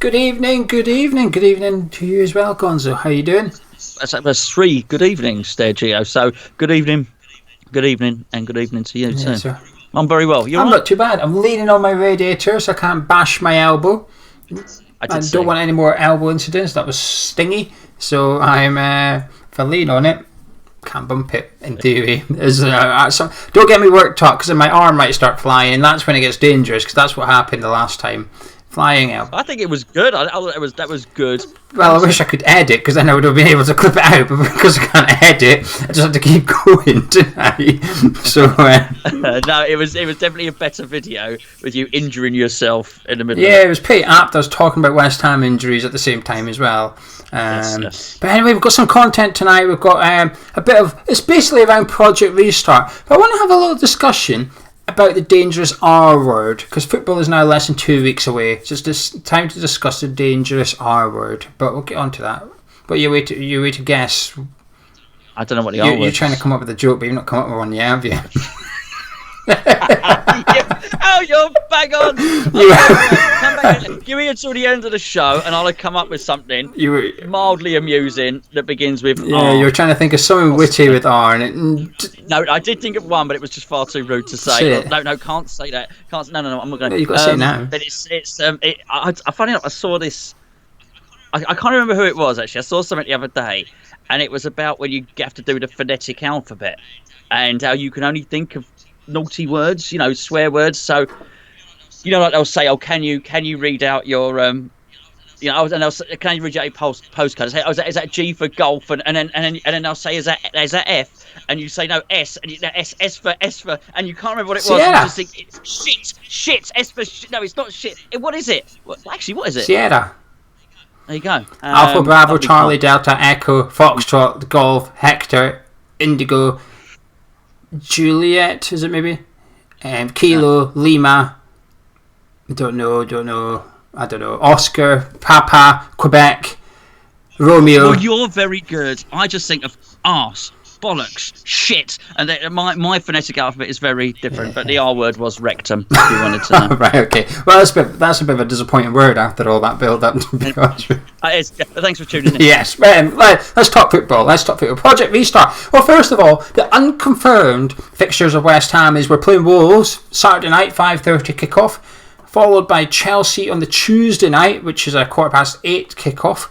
Good evening to you as well, Gonzo. How you doing? That's three good evenings there, Geo. So good evening, and good evening to you too. Sir. I'm very well. I'm not too bad. I'm leaning on my radiator so I can't bash my elbow. I don't want any more elbow incidents. That was stingy. So if I lean on it, can't bump it in theory. Don't get me worked up because my arm might start flying. That's when it gets dangerous because that's what happened the last time. Flying out. I think it was good. That was good. Well, I wish I could edit because then I would have been able to clip it out. But because I can't edit, I just have to keep going, don't I? So no, it was definitely a better video with you injuring yourself in the middle. Yeah, it was pretty apt. I was talking about West Ham injuries at the same time as well. Yes. But anyway, we've got some content tonight. We've got a bit of. It's basically around Project Restart. But I want to have a little discussion about the dangerous R word, because football is now less than 2 weeks away. So it's just time to discuss the dangerous R word. But we'll get on to that. But you wait to guess. I don't know what the R word is. You're trying to come up with a joke, but you've not come up with one yet, have you? Oh, you're bang on! Come back, give me until the end of the show, and I'll come up with something mildly amusing that begins with R. You're trying to think of something witty with R, No, I did think of one, but it was just far too rude to say. No, can't say that. No, I'm not going to. You've got to say it now. But funny enough, I saw this. I can't remember who it was actually. I saw something the other day, and it was about when you have to do the phonetic alphabet, and how you can only think of naughty words, swear words. So, like they'll say, "Oh, can you read out your and they'll say, can you read out your postcode?" Say, "Oh, is that G for golf?" And then they'll say, "Is that F?" And you say, "No, S." And S for, and you can't remember what it was. Sierra. You just think it's shit. S for shit. No, it's not shit. What is it? Actually, what is it? Sierra. There you go. Alpha, Bravo, Charlie, Delta, Echo, Foxtrot, Golf, Hector, Indigo, Juliet, is it maybe? Kilo, Lima, I don't know. Oscar, Papa, Quebec, Romeo. Well, you're very good. I just think of arse, bollocks, shit, and my phonetic alphabet is very different. But the R word was rectum. If you wanted to know. Right, okay. Well, that's a bit of a disappointing word after all that build-up. Thanks for tuning in. Yes, let's talk football. Project Restart. Well, first of all, the unconfirmed fixtures of West Ham is we're playing Wolves Saturday night, 5:30 kickoff, followed by Chelsea on the Tuesday night, which is a 8:15 kickoff.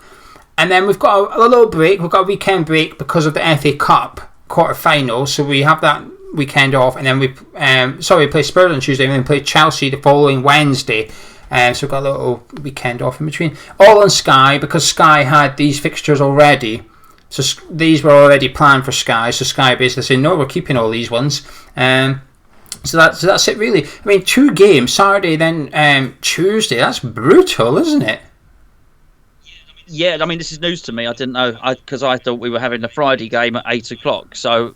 And then we've got a little break. We've got a weekend break because of the FA Cup quarter-final. So we have that weekend off. And then we play Spurs on Tuesday and then play Chelsea the following Wednesday. So we've got a little weekend off in between. All on Sky because Sky had these fixtures already. So these were already planned for Sky. So Sky basically saying, no, we're keeping all these ones. So that's it really. I mean, 2 games, Saturday then Tuesday. That's brutal, isn't it? Yeah, I mean, this is news to me. I didn't know because I thought we were having the Friday game at 8 o'clock. So,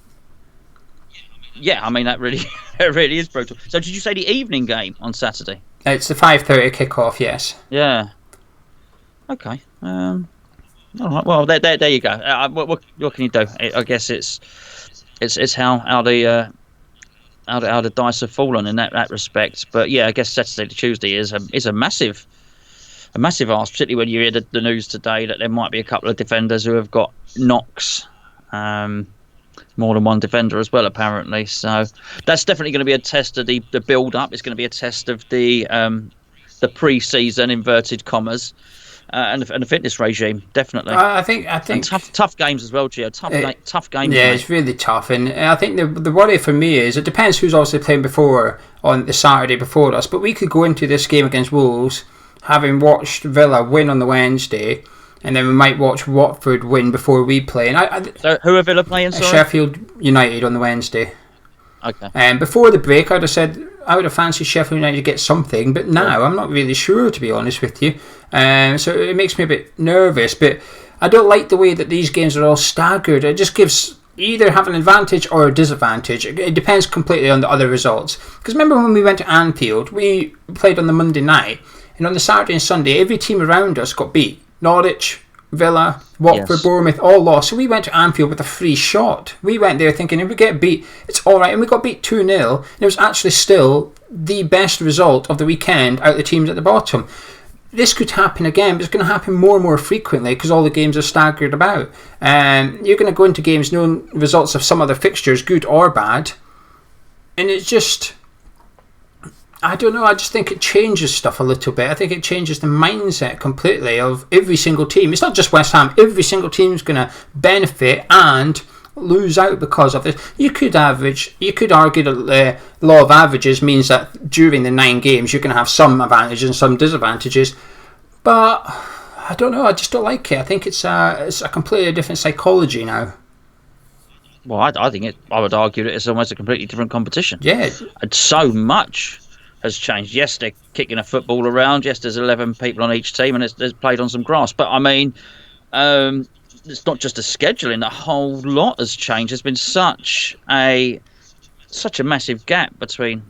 yeah, I mean that really is brutal. So, did you say the evening game on Saturday? It's the 5:30 kickoff. Yes. Yeah. Okay. All right. Well, there you go. What can you do? I guess it's how the dice have fallen in that respect. But yeah, I guess Saturday to Tuesday is a massive ask, particularly when you hear the news today that there might be a couple of defenders who have got knocks, more than one defender as well apparently. So that's definitely going to be a test of the build-up. It's going to be a test of the pre-season inverted commas and the fitness regime. Definitely. I think and tough games as well, Gio. Tough games. Yeah, mate. it's really tough, and I think the worry for me is it depends who's obviously playing before on the Saturday before us, but we could go into this game against Wolves having watched Villa win on the Wednesday, and then we might watch Watford win before we play. So who are Villa playing? Sorry? Sheffield United on the Wednesday. Okay. Before the break, I'd have said I would have fancied Sheffield United to get something, but now I'm not really sure, to be honest with you. So it makes me a bit nervous, but I don't like the way that these games are all staggered. It just gives either have an advantage or a disadvantage. It depends completely on the other results. Because remember when we went to Anfield, we played on the Monday night, and on the Saturday and Sunday, every team around us got beat. Norwich, Villa, Watford, yes. Bournemouth, all lost. So we went to Anfield with a free shot. We went there thinking if we get beat, it's all right. And we got beat 2-0. And it was actually still the best result of the weekend out of the teams at the bottom. this could happen again, but it's going to happen more and more frequently because all the games are staggered about. You're going to go into games knowing results of some other fixtures, good or bad, and it's just, I don't know, I just think it changes stuff a little bit. I think it changes the mindset completely of every single team. It's not just West Ham, every single team is going to benefit and lose out because of this. You could argue that the law of averages means that during the 9 games you're going to have some advantages and some disadvantages, but I don't know, I just don't like it. I think it's a completely different psychology now. Well, I think I would argue that it's almost a completely different competition. Yeah. And so much has changed. Yes, they're kicking a football around. Yes, there's 11 people on each team and it's played on some grass. But I mean, it's not just the scheduling. The whole lot has changed. There's been such a massive gap between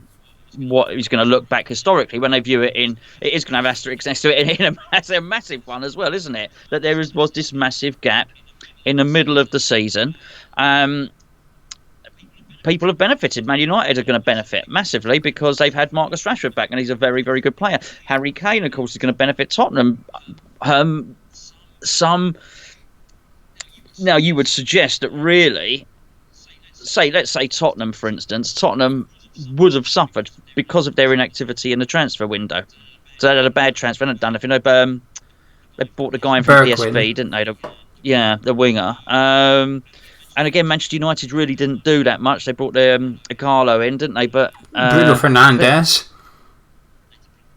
what is going to look back historically when they view it in. It is going to have asterisks next to it in a massive one as well, isn't it? That was this massive gap in the middle of the season. People have benefited. Man United are going to benefit massively because they've had Marcus Rashford back, and he's a very, very good player. Harry Kane, of course, is going to benefit Tottenham. Now, you would suggest that really, let's say Tottenham, for instance, Tottenham would have suffered because of their inactivity in the transfer window. So they had a bad transfer, and done nothing. They bought the guy in from PSV, didn't they? The winger. And again, Manchester United really didn't do that much. They brought Carlo in, didn't they? But Bruno Fernandes.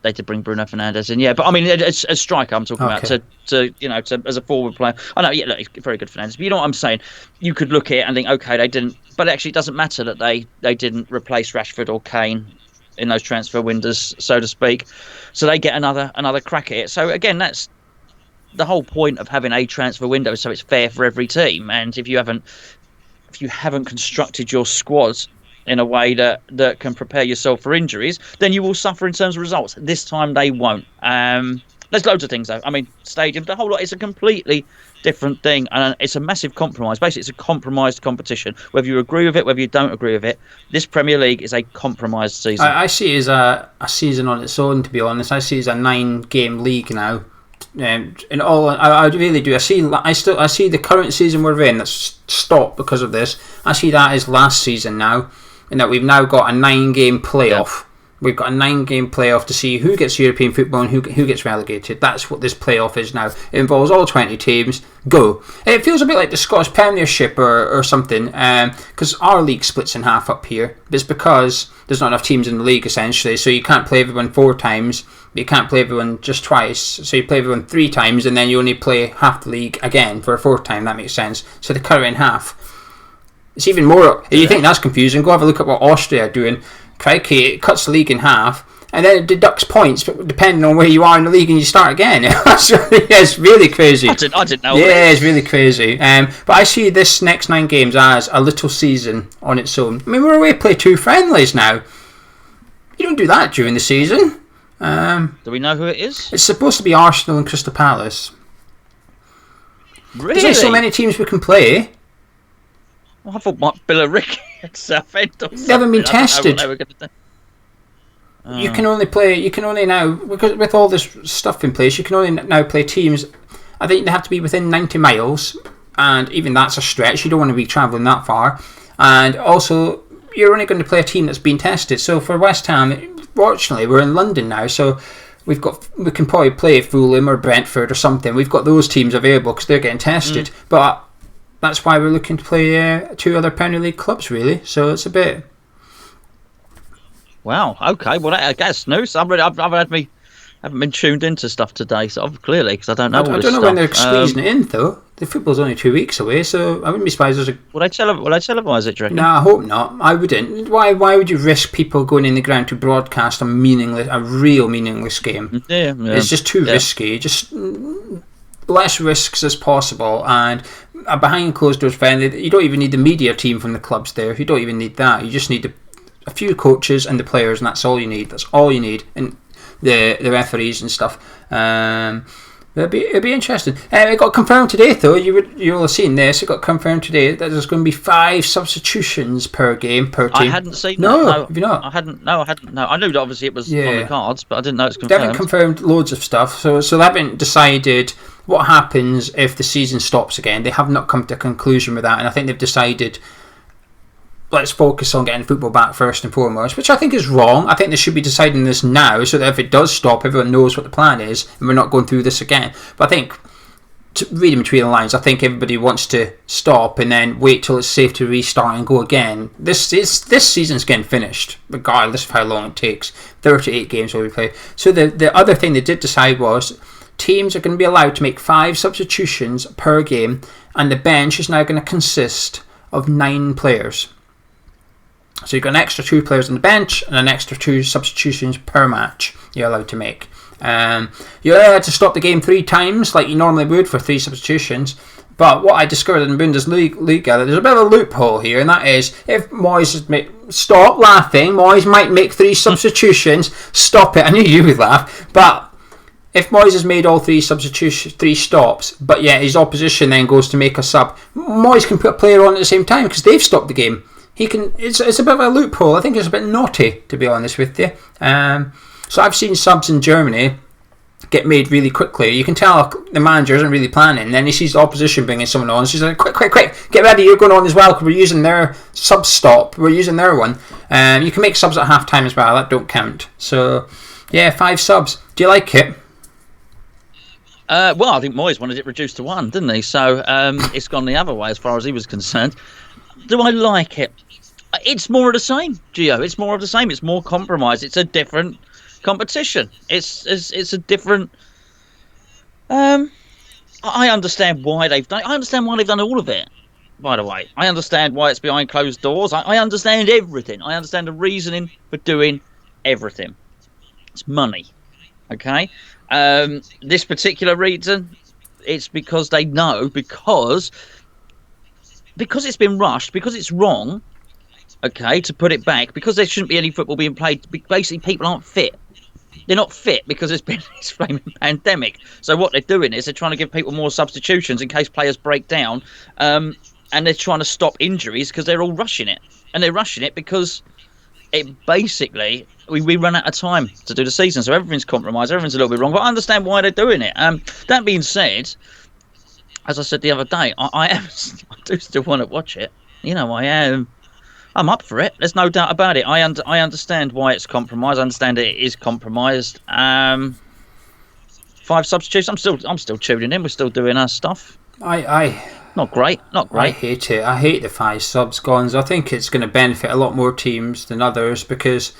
They did bring Bruno Fernandes in, yeah. But I mean, as a striker, I'm talking about to as a forward player. I know, yeah, look, he's very good Fernandes. But you know what I'm saying? You could look at it and think, okay, they didn't. But actually, it doesn't matter that they didn't replace Rashford or Kane in those transfer windows, so to speak. So they get another crack at it. So again, that's the whole point of having a transfer window, so it's fair for every team. And if you haven't constructed your squad in a way that can prepare yourself for injuries, then you will suffer in terms of results. This time they won't. There's loads of things though. I mean, stadiums, the whole lot is a completely different thing, and it's a massive compromise. Basically, it's a compromised competition. Whether you agree with it, whether you don't agree with it, this Premier League is a compromised season. I see it as a season on its own, to be honest. I see it as a 9-game league now. And all I really do. I see the current season we're in that's stopped because of this. I see that as last season now, and that we've now got a 9-game playoff. Yeah. We've got a 9-game playoff to see who gets European football and who gets relegated. That's what this playoff is now. It involves all 20 teams. Go. It feels a bit like the Scottish Premiership or something, because our league splits in half up here. But it's because there's not enough teams in the league, essentially, so you can't play everyone 4 times. You can't play everyone just twice, so you play everyone 3 times, and then you only play half the league again for a 4th time. That makes sense. So they cut it in half. It's even more. If you think that's confusing, go have a look at what Austria are doing. Crikey, it cuts the league in half, and then it deducts points, but depending on where you are in the league, and you start again. It's really crazy. I didn't know. Yeah, it's really crazy. But I see this next 9 games as a little season on its own. I mean, we're away to play 2 friendlies now. You don't do that during the season. Do we know who it is? It's supposed to be Arsenal and Crystal Palace. Really? There's only so many teams we can play. Well, I thought Billericay at Southend or something. They haven't been tested. They were going to do. You can only now, because with all this stuff in place, you can only now play teams. I think they have to be within 90 miles, and even that's a stretch. You don't want to be travelling that far. And also, you're only going to play a team that's been tested. So for West Ham, fortunately, we're in London now, so we can probably play Fulham or Brentford or something. We've got those teams available because they're getting tested. But that's why we're looking to play 2 other Premier League clubs, really. So it's a bit. Wow. Okay. Well, I guess news. I haven't been tuned into stuff today, so clearly because I don't know. I don't know when they're squeezing it in though. The football's only 2 weeks away, so I wouldn't be surprised. Will they televise it? Do you reckon? No, I hope not. I wouldn't. Why would you risk people going in the ground to broadcast a real meaningless game? Yeah. It's just too risky. Just less risks as possible, and a behind closed doors friendly. You don't even need the media team from the clubs there. You don't even need that. You just need a few coaches and the players, and that's all you need. That's all you need, and the referees and stuff. It'll be interesting. It got confirmed today, though. You'll have seen this. It got confirmed today that there's going to be 5 substitutions per game per team. I hadn't seen that. No, have you not? I hadn't. No, I hadn't. No, I knew that obviously it was on the cards, but I didn't know it's confirmed. They haven't confirmed loads of stuff, so they haven't decided what happens if the season stops again. They have not come to a conclusion with that, and I think they've decided, let's focus on getting football back first and foremost, which I think is wrong. I think they should be deciding this now so that if it does stop, everyone knows what the plan is and we're not going through this again. But I think, reading between the lines, I think everybody wants to stop and then wait till it's safe to restart and go again. This season's getting finished, regardless of how long it takes. 38 games will be played. So the other thing they did decide was teams are going to be allowed to make 5 substitutions per game, and the bench is now going to consist of 9 players. So you've got an extra 2 players on the bench and an extra 2 substitutions per match you're allowed to make. You're allowed to stop the game 3 times like you normally would for 3 substitutions. But what I discovered in Bundesliga, there's a bit of a loophole here, and that is if Moyes stop laughing, Moyes might make 3 substitutions. Stop it! I knew you would laugh, but if Moyes has made all 3 substitutions, 3 stops, but yet his opposition then goes to make a sub, Moyes can put a player on at the same time because they've stopped the game. He can. It's a bit of a loophole. I think it's a bit naughty, to be honest with you. So I've seen subs in Germany get made really quickly. You can tell the manager isn't really planning. Then he sees the opposition bringing someone on. So he's like, quick, get ready, you're going on as well because we're using their sub stop. We're using their one. You can make subs at half time as well. That don't count. So, yeah, 5 subs. Do you like it? Well, I think Moyes wanted it reduced to 1, didn't he? So it's gone the other way as far as he was concerned. Do I like it? It's more of the same, Geo. It's more of the same. It's more compromise. It's a different competition. It's a different. I understand why they've done. I understand why they've done all of it. By the way, I understand why it's behind closed doors. I understand everything. I understand the reasoning for doing everything. It's money. Okay. This particular reason, it's because they know because it's been rushed, because it's wrong, okay, to put it back, because there shouldn't be any football being played. Basically, people aren't fit. They're not fit because there's been this flaming pandemic. So what they're doing is they're trying to give people more substitutions in case players break down, and they're trying to stop injuries because they're all rushing it. And they're rushing it because it basically, we run out of time to do the season. So everything's compromised, everything's a little bit wrong. But I understand why they're doing it. That being said, as I said the other day, I do still want to watch it. You know, I'm up for it. There's no doubt about it. I understand why it's compromised. I understand it is compromised. 5 substitutes. I'm still tuning in. We're still doing our stuff. Not great. I hate it. I hate the 5 subs, Gonzo. I think it's going to benefit a lot more teams than others because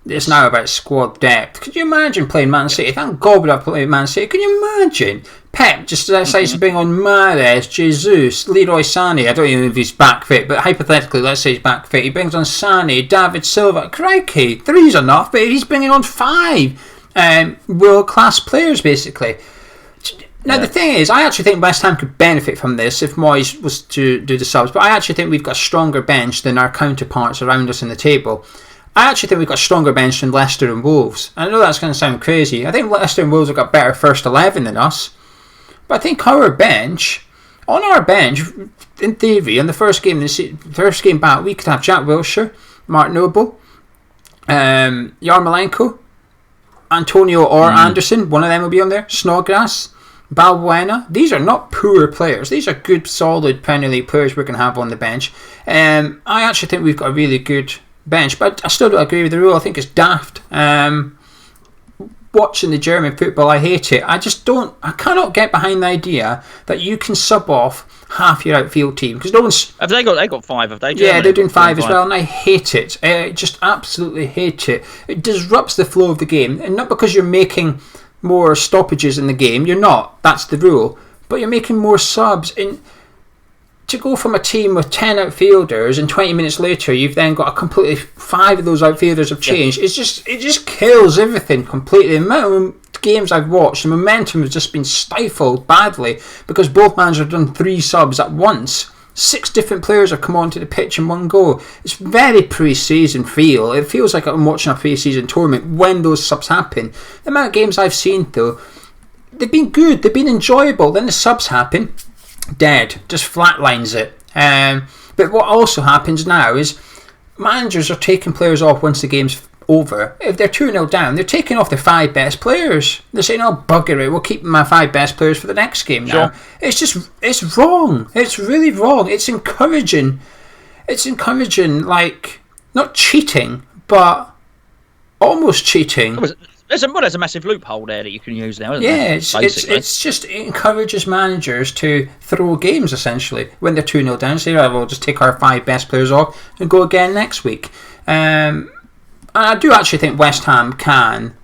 it's now about squad depth. Could you imagine playing Man City? Thank God we'd have played Man City. Can you imagine? Pep just decides to bring on Mahrez, Jesus, Leroy Sané. I don't even know if he's back fit, but hypothetically, let's say he's back fit. He brings on Sané, David Silva. Crikey, 3's enough, but he's bringing on 5 world-class players, basically. Now, the thing is, I actually think West Ham could benefit from this if Moyes was to do the subs, but I actually think we've got a stronger bench than our counterparts around us in the table. I actually think we've got a stronger bench than Leicester and Wolves. I know that's going to sound crazy. I think Leicester and Wolves have got better first 11 than us. But I think on our bench, in theory, in the first game back, we could have Jack Wilshere, Mark Noble, Yarmolenko, Antonio or Anderson. One of them will be on there. Snodgrass, Balbuena. These are not poor players. These are good, solid Premier League players we're going to have on the bench. I actually think we've got a really good bench, but I still don't agree with the rule. I think it's daft. Watching the German football, I hate it. I cannot get behind the idea that you can sub off half your outfield team because no one's. Have they got 5? Have they? Germany? Yeah, they're doing 5 as well, and I hate it. I just absolutely hate it. It disrupts the flow of the game, and not because you're making more stoppages in the game. You're not. That's the rule. But you're making more subs in. To go from a team with 10 outfielders and 20 minutes later you've then got a completely 5 of those outfielders have changed. It just kills everything completely. The amount of games I've watched, the momentum has just been stifled badly because both managers have done 3 subs at once. 6 different players have come onto the pitch in one go. It's very pre-season feel. It feels like I'm watching a pre-season tournament when those subs happen. The amount of games I've seen though, they've been good, they've been enjoyable. Then the subs happen, dead, just flatlines it. But what also happens now is managers are taking players off once the game's over. If they're 2-0 down, they're taking off their 5 best players. They're saying, oh, bugger it, we'll keep my 5 best players for the next game now. Sure. It's wrong. It's really wrong. It's encouraging, like, not cheating, but almost cheating. There's a massive loophole there that you can use now, isn't there? It's just, it encourages managers to throw games, essentially, when they're 2-0 down. Say, right, we'll just take our 5 best players off and go again next week. And I do actually think West Ham can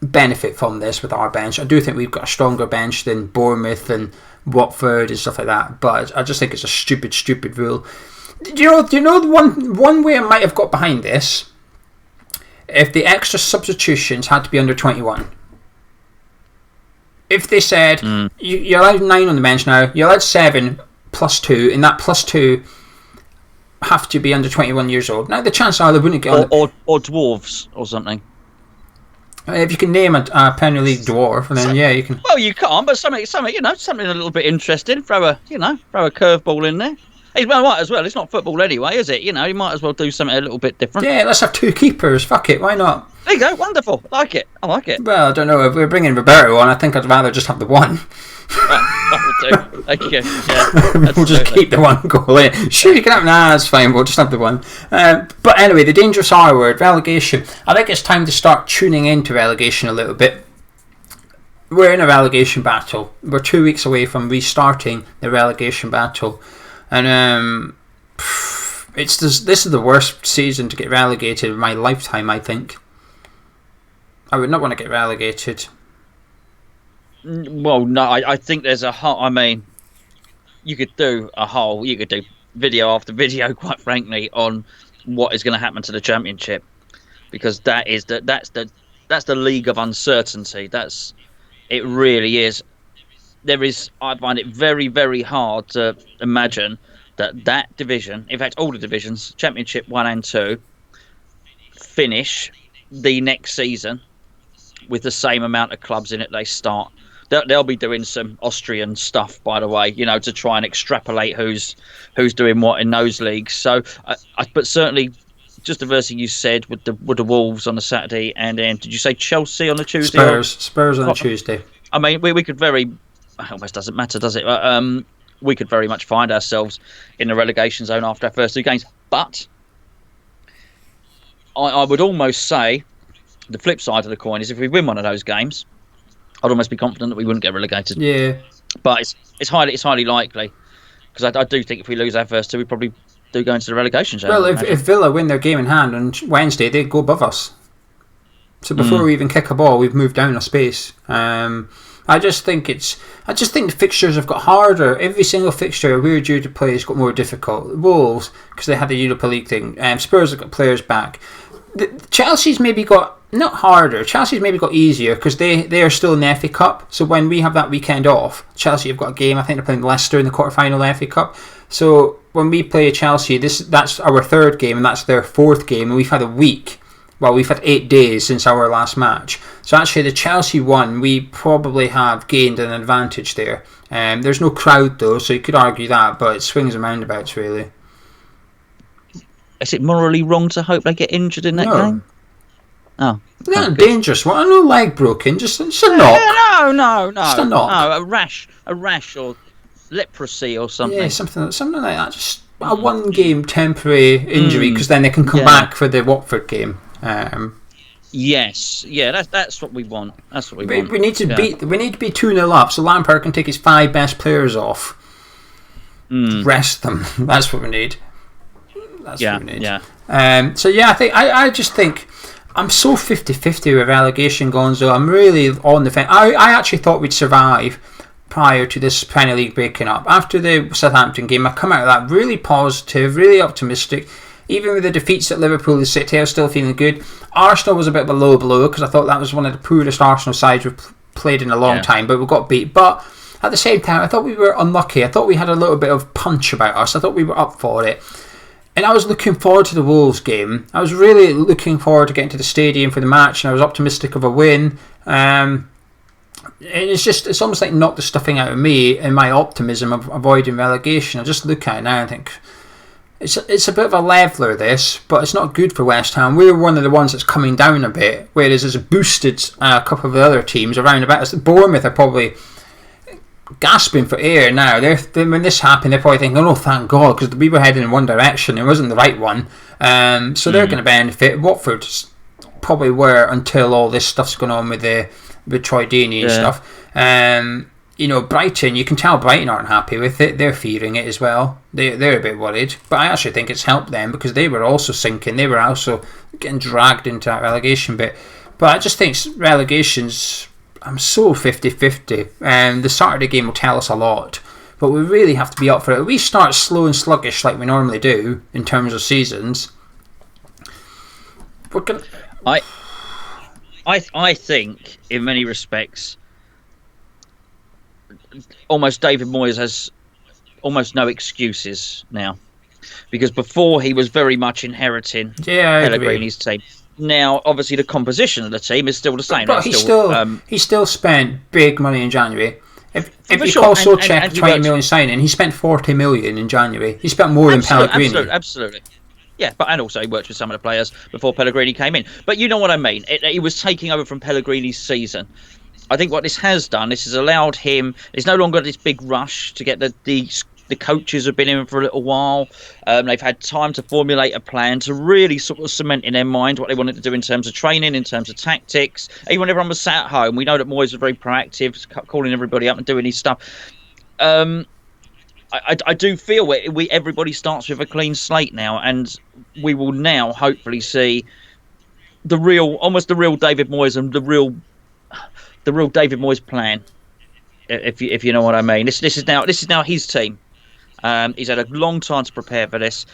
benefit from this with our bench. I do think we've got a stronger bench than Bournemouth and Watford and stuff like that. But I just think it's a stupid rule. Do you know the one way I might have got behind this? If the extra substitutions had to be under 21. If they said, you're allowed 9 on the bench now, you're allowed 7 plus 2, and that plus 2 have to be under 21 years old. Now, the chances are they wouldn't get on or dwarves or something. If you can name a Premier League dwarf, then yeah, you can. Well, you can't, but something a little bit interesting. Throw a curveball in there. He might as well. It's not football anyway, is it? You might as well do something a little bit different. Yeah, let's have 2 keepers. Fuck it, why not? There you go. Wonderful. I like it. Well, I don't know. If we're bringing Roberto on, I think I'd rather just have the one. That'll do. Thank you. Yeah, we'll just keep the one goal in. Sure, you can have. Nah, that's fine. We'll just have the one. But anyway, the dangerous R word, relegation. I think it's time to start tuning into relegation a little bit. We're in a relegation battle. We're 2 weeks away from restarting the relegation battle. And this is the worst season to get relegated in my lifetime, I think. I would not want to get relegated. Well, no, I think there's a whole... I mean, you could do video after video, quite frankly, on what is going to happen to the Championship. Because that's the league of uncertainty. It really is. I find it very, very hard to imagine that division, in fact all the divisions, Championship 1 and 2, finish the next season with the same amount of clubs in it they start. They'll be doing some Austrian stuff, by the way, to try and extrapolate who's doing what in those leagues. So, but certainly, just the verse you said with the Wolves on the Saturday, and then did you say Chelsea on the Tuesday? Spurs on the Tuesday. I mean, we could very... It almost doesn't matter, does it? We could very much find ourselves in the relegation zone after our first 2 games. But I would almost say the flip side of the coin is if we win one of those games, I'd almost be confident that we wouldn't get relegated. Yeah. But it's highly likely, because I do think if we lose our first 2, we probably do go into the relegation zone. Well, if Villa win their game in hand on Wednesday, they'd go above us. So before we even kick a ball, we've moved down a space. I just think the fixtures have got harder. Every single fixture we're due to play has got more difficult. Wolves, because they had the Europa League thing. Spurs have got players back. Chelsea's maybe got not harder. Chelsea's maybe got easier because they are still in the FA Cup. So when we have that weekend off, Chelsea have got a game. I think they're playing Leicester in the quarterfinal of the FA Cup. So when we play Chelsea, that's our 3rd game and that's their 4th game, and we've had a week. Well, we've had 8 days since our last match. So actually the Chelsea one, we probably have gained an advantage there. There's no crowd though, so you could argue that, but it swings and roundabouts really. Is it morally wrong to hope they get injured in that game? Oh. Not dangerous one. No leg broken, just a knock. No. Just a knock. No, a rash or leprosy or something. Yeah, something like that. Just a 1 game temporary injury, because then they can come back for the Watford game. Yes, yeah, that's what we want. That's what we want. We need to We need to be 2-0 up, so Lampard can take his 5 best players off. Rest them. That's what we need. What we need. Yeah. So yeah, I just think I'm so 50-50 with relegation, Gonzo. I'm really on the fence. I actually thought we'd survive prior to this Premier League breaking up. After the Southampton game, I come out of that really positive, really optimistic. Even with the defeats at Liverpool and City, I was still feeling good. Arsenal was a bit of a low blow because I thought that was one of the poorest Arsenal sides we've played in a long time, but we got beat. But at the same time, I thought we were unlucky. I thought we had a little bit of punch about us. I thought we were up for it. And I was looking forward to the Wolves game. I was really looking forward to getting to the stadium for the match, and I was optimistic of a win. And it's almost like knocked the stuffing out of me in my optimism of avoiding relegation. I just look at it now and think it's a bit of a leveller, this, but it's not good for West Ham. We're one of the ones that's coming down a bit, whereas it's boosted a couple of the other teams around about. Bournemouth are probably gasping for air now. When this happened, they're probably thinking, "Oh, thank God," because we were heading in one direction. It wasn't the right one, so they're going to benefit. Watford probably were until all this stuff's going on with Troy Deeney and stuff. Brighton, you can tell Brighton aren't happy with it. They're fearing it as well. They're a bit worried. But I actually think it's helped them because they were also sinking. They were also getting dragged into that relegation bit. But I just think relegation's... I'm so 50-50. And the Saturday game will tell us a lot. But we really have to be up for it. If we start slow and sluggish like we normally do in terms of seasons, we're going to... I think, in many respects, almost David Moyes has almost no excuses now, because before he was very much inheriting Pellegrini's team. Now, obviously, the composition of the team is still the same. But he still spent big money in January. If you call Solskjaer a 20 million signing, he spent 40 million in January. He spent more than Pellegrini. Absolutely. Yeah, and also he worked with some of the players before Pellegrini came in. But you know what I mean. He was taking over from Pellegrini's season. I think what this has done, this has allowed him. It's no longer this big rush to get the coaches have been in for a little while. They've had time to formulate a plan to really sort of cement in their mind what they wanted to do in terms of training, in terms of tactics. Even when everyone was sat at home, we know that Moyes was very proactive, calling everybody up and doing his stuff. I do feel everybody starts with a clean slate now, and we will now hopefully see almost the real David Moyes and the real David Moyes plan, if you know what I mean. This is now his team. He's had a long time to prepare for this.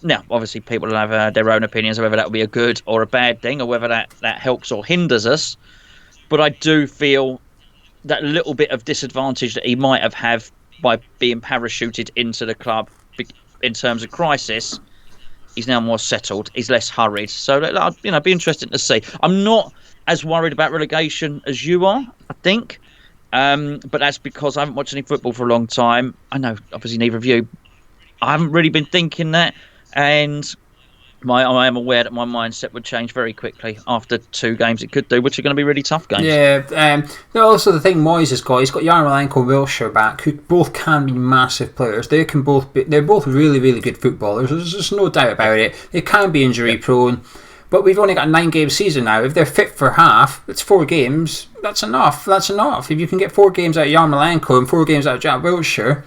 Now, obviously, people will have their own opinions of whether that will be a good or a bad thing, or whether that helps or hinders us. But I do feel that little bit of disadvantage that he might have had by being parachuted into the club in terms of crisis, he's now more settled. He's less hurried. So, be interesting to see. I'm not as worried about relegation as you are, I think. But that's because I haven't watched any football for a long time. I know, obviously, neither of you. I haven't really been thinking that. And I am aware that my mindset would change very quickly after 2 games it could do, which are going to be really tough games. Yeah, also the thing Moyes has got, he's got Yarmolenko and Wilshere back, who both can be massive players. They're both really, really good footballers. There's just no doubt about it. They can be injury prone, but we've only got a 9-game season now. If they're fit for half, it's 4 games. That's enough. If you can get 4 games out of Yarmolenko and 4 games out of Jack Wilshere,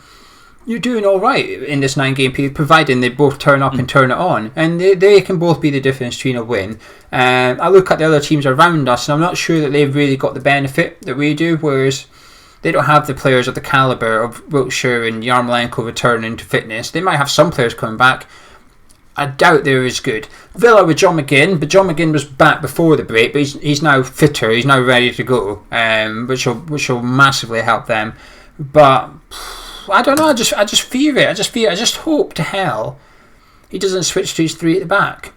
you're doing all right in this 9-game period, providing they both turn up and turn it on. And they can both be the difference between a win. I look at the other teams around us, and I'm not sure that they've really got the benefit that we do, whereas they don't have the players of the calibre of Wiltshire and Yarmolenko returning to fitness. They might have some players coming back. I doubt they're as good. Villa with John McGinn, but John McGinn was back before the break, but he's now fitter, he's now ready to go, which will massively help them. But I don't know. I just fear it. I just hope to hell he doesn't switch to his 3 at the back.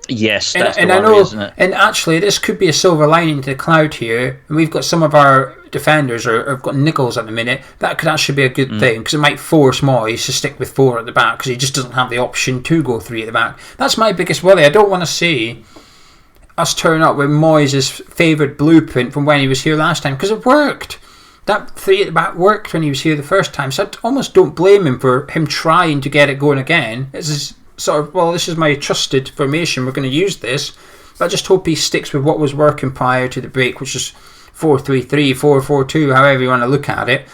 Yes, that's the worry, isn't it? And actually, this could be a silver lining to the cloud here. And we've got some of our defenders have got niggles at the minute. That could actually be a good thing, because it might force Moyes to stick with 4 at the back, because he just doesn't have the option to go 3 at the back. That's my biggest worry. I don't want to see us turn up with Moyes' favoured blueprint from when he was here last time, because it worked. That 3 at the back worked when he was here the first time, so I almost don't blame him for him trying to get it going again. It's sort of, this is my trusted formation, we're going to use this. But I just hope he sticks with what was working prior to the break, which is 4-3-3, 4-4-2, however you want to look at it.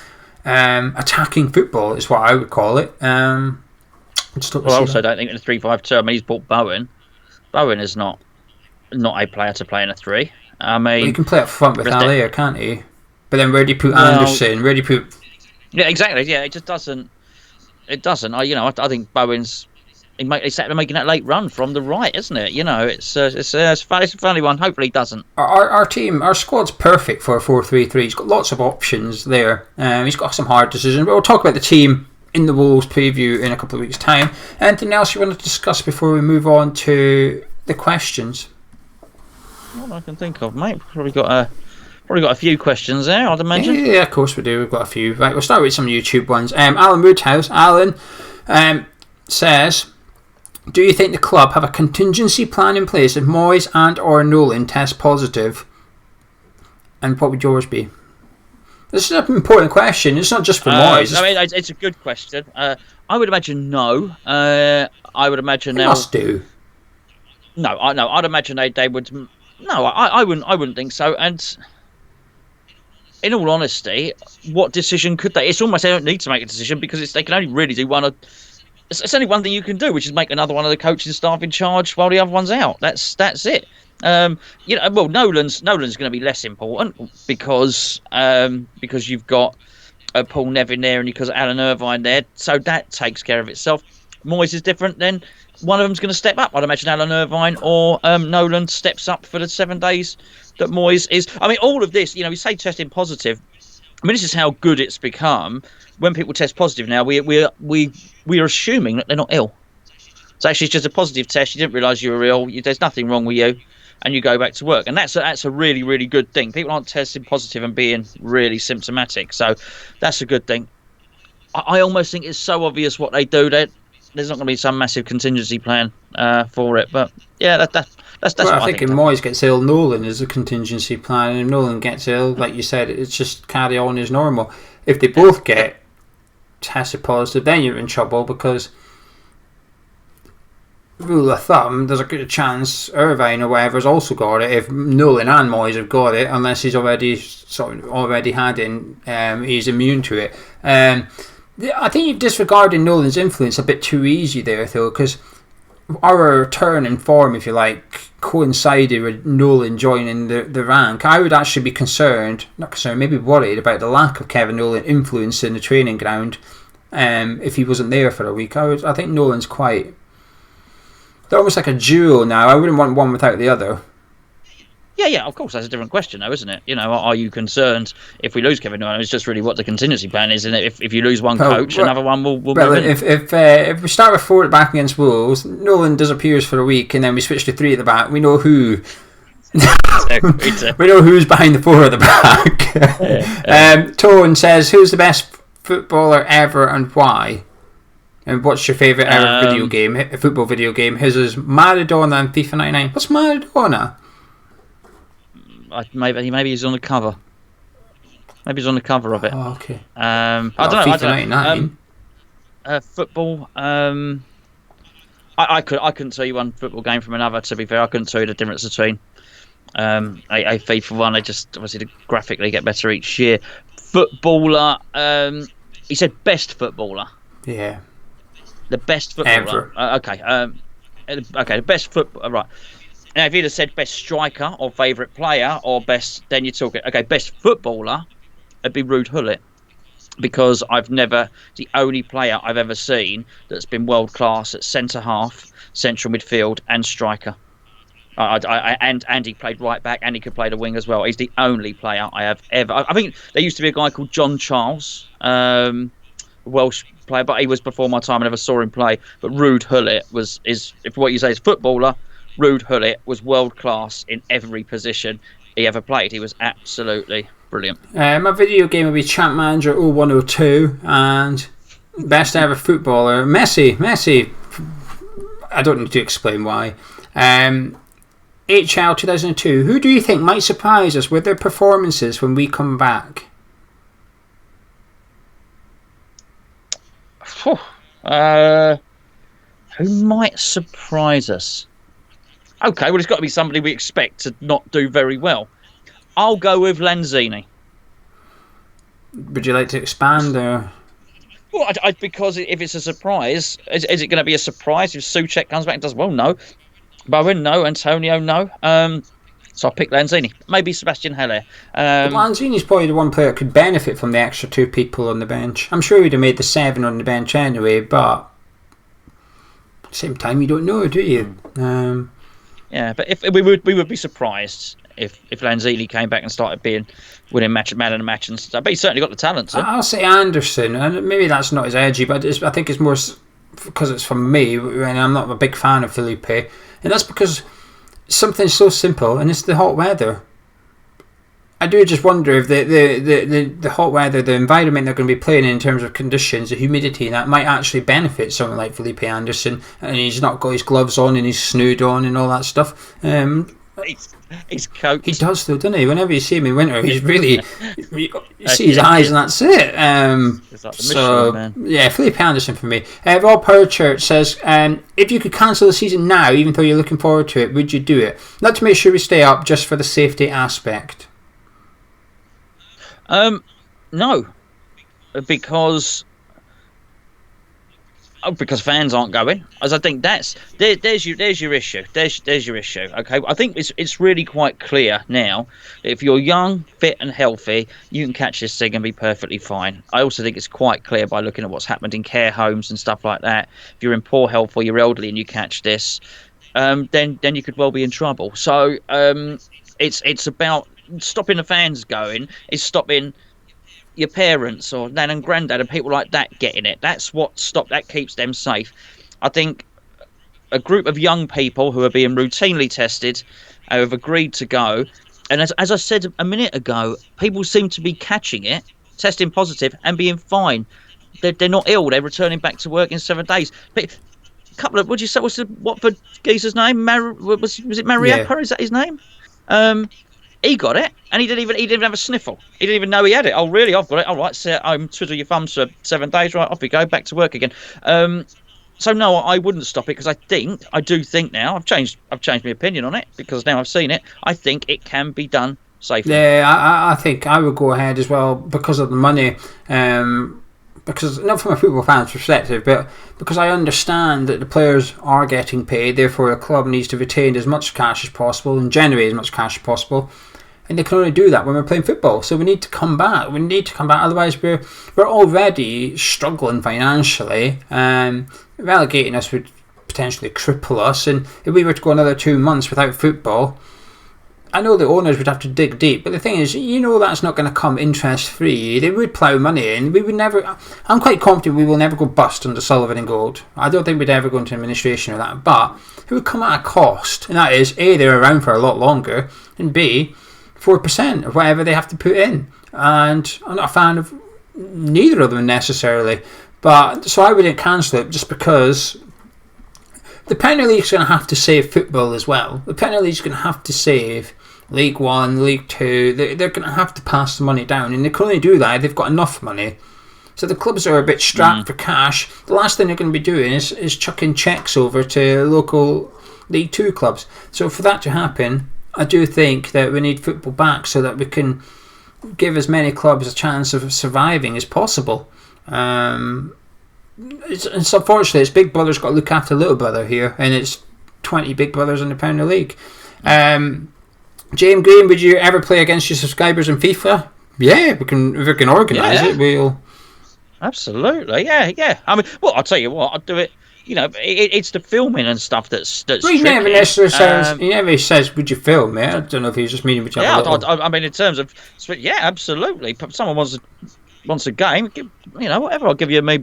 Attacking football is what I would call it. I also don't think in a 3-5-2, I mean, he's bought Bowen. Bowen is not a player to play in a 3. I mean, you can play up front with Allaire, can't he? But then where do you put Anderson? Where do you put... Yeah, exactly. Yeah, it just doesn't. It doesn't. I think Bowen's... He's making that late run from the right, isn't it? It's a funny one. Hopefully he doesn't. Our squad's perfect for a 4-3-3. He's got lots of options there. He's got some hard decisions. But we'll talk about the team in the Wolves preview in a couple of weeks' time. Anything else you want to discuss before we move on to the questions? What I can think of, mate. Probably got Probably got a few questions there, I'd imagine. Yeah, of course we do. We've got a few. Right, we'll start with some YouTube ones. Alan Woodhouse. Alan says, do you think the club have a contingency plan in place if Moyes and or Nolan test positive? And what would yours be? This is an important question. It's not just for Moyes. I mean, it's a good question. I would imagine no. I would imagine they must do. No, I'd imagine they would. No, I wouldn't think so. And in all honesty, what decision could they? It's almost they don't need to make a decision because they can only really do one. It's only one thing you can do, which is make another one of the coaching staff in charge while the other one's out. That's it. Well, Nolan's going to be less important because you've got Paul Nevin there and because Alan Irvine there, so that takes care of itself. Moyes is different. Then one of them's going to step up. I'd imagine Alan Irvine or Nolan steps up for the 7 days that Moyes is. I mean, all of this, we say testing positive. I mean, this is how good it's become. When people test positive now, we're assuming that they're not ill. So actually, it's just a positive test. You didn't realise you were ill. There's nothing wrong with you, and you go back to work. And that's a really, really good thing. People aren't testing positive and being really symptomatic. So that's a good thing. I almost think it's so obvious what they do that there's not going to be some massive contingency plan for it. But yeah, that's well, what I think if Moyes gets ill, Nolan is a contingency plan. And if Nolan gets ill, like you said, it's just carry on as normal. If they both get tested positive, then you're in trouble because, rule of thumb, there's a good chance Irvine or whatever has also got it if Nolan and Moyes have got it, unless he's already had it, he's immune to it. I think you're disregarding Nolan's influence a bit too easy there, though, because our turn in form, if you like, coincided with Nolan joining the rank. I would actually be maybe worried about the lack of Kevin Nolan influence in the training ground if he wasn't there for a week. I think Nolan's they're almost like a duo now. I wouldn't want one without the other. Yeah, of course, that's a different question, though, isn't it? Are you concerned if we lose Kevin Nolan? It's just really what the contingency plan is, isn't it? If you lose one coach, another one will move in. If we start with 4 at the back against Wolves, Nolan disappears for a week, and then we switch to 3 at the back, we know who. We know who's behind the 4 at the back. Tone says, who's the best footballer ever and why? And what's your favourite ever football video game? His is Maradona and FIFA 99. What's Maradona? Maybe he's on the cover. Maybe he's on the cover of it. Oh, okay. I don't know. FIFA 99. Football. I couldn't tell you one football game from another. To be fair, I couldn't tell you the difference between a FIFA one. They just obviously graphically get better each year. Footballer. He said best footballer. Yeah. The best footballer. Okay. The best footballer. Right. Now, if you'd have said best striker or favourite player or best, then you're talking, okay, best footballer, it'd be Ruud Gullit. Because the only player I've ever seen that's been world class at centre half, central midfield, and striker. And he played right back and he could play the wing as well. He's the only player I have ever. I think there used to be a guy called John Charles, Welsh player, but he was before my time. I never saw him play. But Ruud Gullit if what you say is footballer, Ruud Gullit was world class in every position he ever played. He was absolutely brilliant. My video game would be Champ Manager 0102 and best ever footballer Messi. I don't need to explain why. HL 2002. Who do you think might surprise us with their performances when we come back? Who might surprise us? Okay, well, it's got to be somebody we expect to not do very well. I'll go with Lanzini. Would you like to expand or? Well, because if it's a surprise, is it going to be a surprise if Souček comes back and does well? No. Bowen, no. Antonio, no. So I'll pick Lanzini. Maybe Sebastian Haller. Lanzini's probably the one player that could benefit from the extra 2 people on the bench. I'm sure he'd have made the 7 on the bench anyway, but at the same time, you don't know, do you? Yeah, but if we would be surprised if Lanzini came back and started winning man of the match and stuff. But he's certainly got the talent. So. I'll say Anderson, and maybe that's not as edgy, but I think it's more because it's from me, and I'm not a big fan of Felipe, and that's because something so simple, and it's the hot weather. I do just wonder if the hot weather, the environment they're going to be playing in terms of conditions, the humidity, that might actually benefit someone like Felipe Anderson, and he's not got his gloves on and his snood on and all that stuff. He's coat. He does though, doesn't he? Whenever you see him in winter, he's really you see his eyes and that's it. It's like the Michelin Man. Yeah, Felipe Anderson for me. Rob Perchurch says, if you could cancel the season now, even though you're looking forward to it, would you do it? Not to make sure we stay up, just for the safety aspect. No, because fans aren't going. As I think there's your issue. There's your issue. Okay, I think it's really quite clear now. If you're young, fit, and healthy, you can catch this thing and be perfectly fine. I also think it's quite clear by looking at what's happened in care homes and stuff like that. If you're in poor health or you're elderly and you catch this, then you could well be in trouble. So it's about stopping the fans going. It's stopping your parents or nan and granddad and people like that getting it. That's what that keeps them safe. I think a group of young people who are being routinely tested have agreed to go, and as I said a minute ago, people seem to be catching it, testing positive and being fine. They're not ill. They're returning back to work in 7 days. But a couple of, what'd you say, what's the Watford geezer's name? Was it Mariappa? Yeah. Is that his name? He got it, and he didn't even have a sniffle. He didn't even know he had it. Oh, really? I've got it. All right, sit at home, twiddle your thumbs for 7 days. Right, off you go, back to work again. So no, I wouldn't stop it because I do think now I've changed my opinion on it because now I've seen it. I think it can be done safely. Yeah, I think I would go ahead as well because of the money. Because not from a football fan's perspective, but because I understand that the players are getting paid, therefore the club needs to retain as much cash as possible and generate as much cash as possible. And they can only do that when we're playing football. So we need to come back. Otherwise, we're already struggling financially. Relegating us would potentially cripple us. And if we were to go another 2 months without football, I know the owners would have to dig deep. But the thing is, that's not going to come interest free. They would plough money in. We would never. I'm quite confident we will never go bust under Sullivan and Gold. I don't think we'd ever go into administration or that. But it would come at a cost, and that is A, they're around for a lot longer, and B, 4% of whatever they have to put in. And I'm not a fan of neither of them necessarily. But so I wouldn't cancel it just because the Premier League's going to have to save football as well. The Premier League's going to have to save League One, League Two. They're going to have to pass the money down, and they can only do that if they've got enough money. So the clubs are a bit strapped for cash. The last thing they're going to be doing is chucking checks over to local League Two clubs. So for that to happen, I do think that we need football back so that we can give as many clubs a chance of surviving as possible. It's unfortunately, it's Big Brother's got to look after Little Brother here, and it's 20 Big Brothers in the Premier League. James Green, would you ever play against your subscribers in FIFA? Yeah, if we can organise it, we'll. Absolutely, yeah. I mean, well, I'll tell you what, I'll do it. It's the filming and stuff that's. He never necessarily says. He never says, "Would you film it?" I don't know if he's just meaning which. Yeah, I mean, in terms of, yeah, absolutely. If someone wants a game, whatever. I'll give you my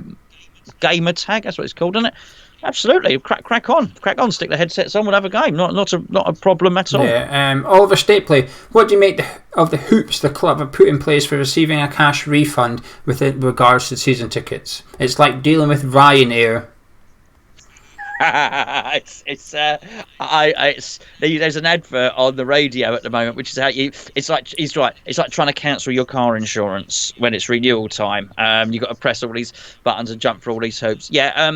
gamer tag. That's what it's called, isn't it? Absolutely, crack on. Stick the headsets on. We'll have a game. Not a problem at all. Yeah. Oliver Stapley, what do you make of the hoops the club have put in place for receiving a cash refund with regards to season tickets? It's like dealing with Ryanair. There's an advert on the radio at the moment, which is how it's like trying to cancel your car insurance when it's renewal time. You've got to press all these buttons and jump through all these hoops. Yeah.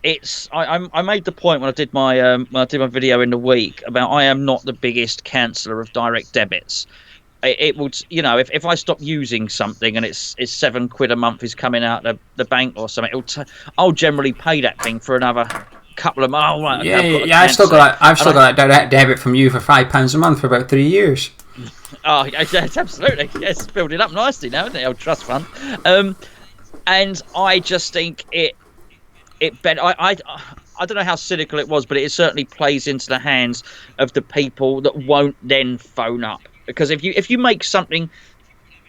I made the point when I did my video in the week about I am not the biggest canceller of direct debits. It would, if I stop using something and it's £7 a month is coming out of the bank or something, I'll generally pay that thing for another couple of months. Right, I've still got that direct debit from you for £5 a month for about 3 years. Oh, yes, absolutely. Yes, building up nicely now, isn't it? Old trust fund. And I just think it better. I don't know how cynical it was, but it certainly plays into the hands of the people that won't then phone up. Because if you make something,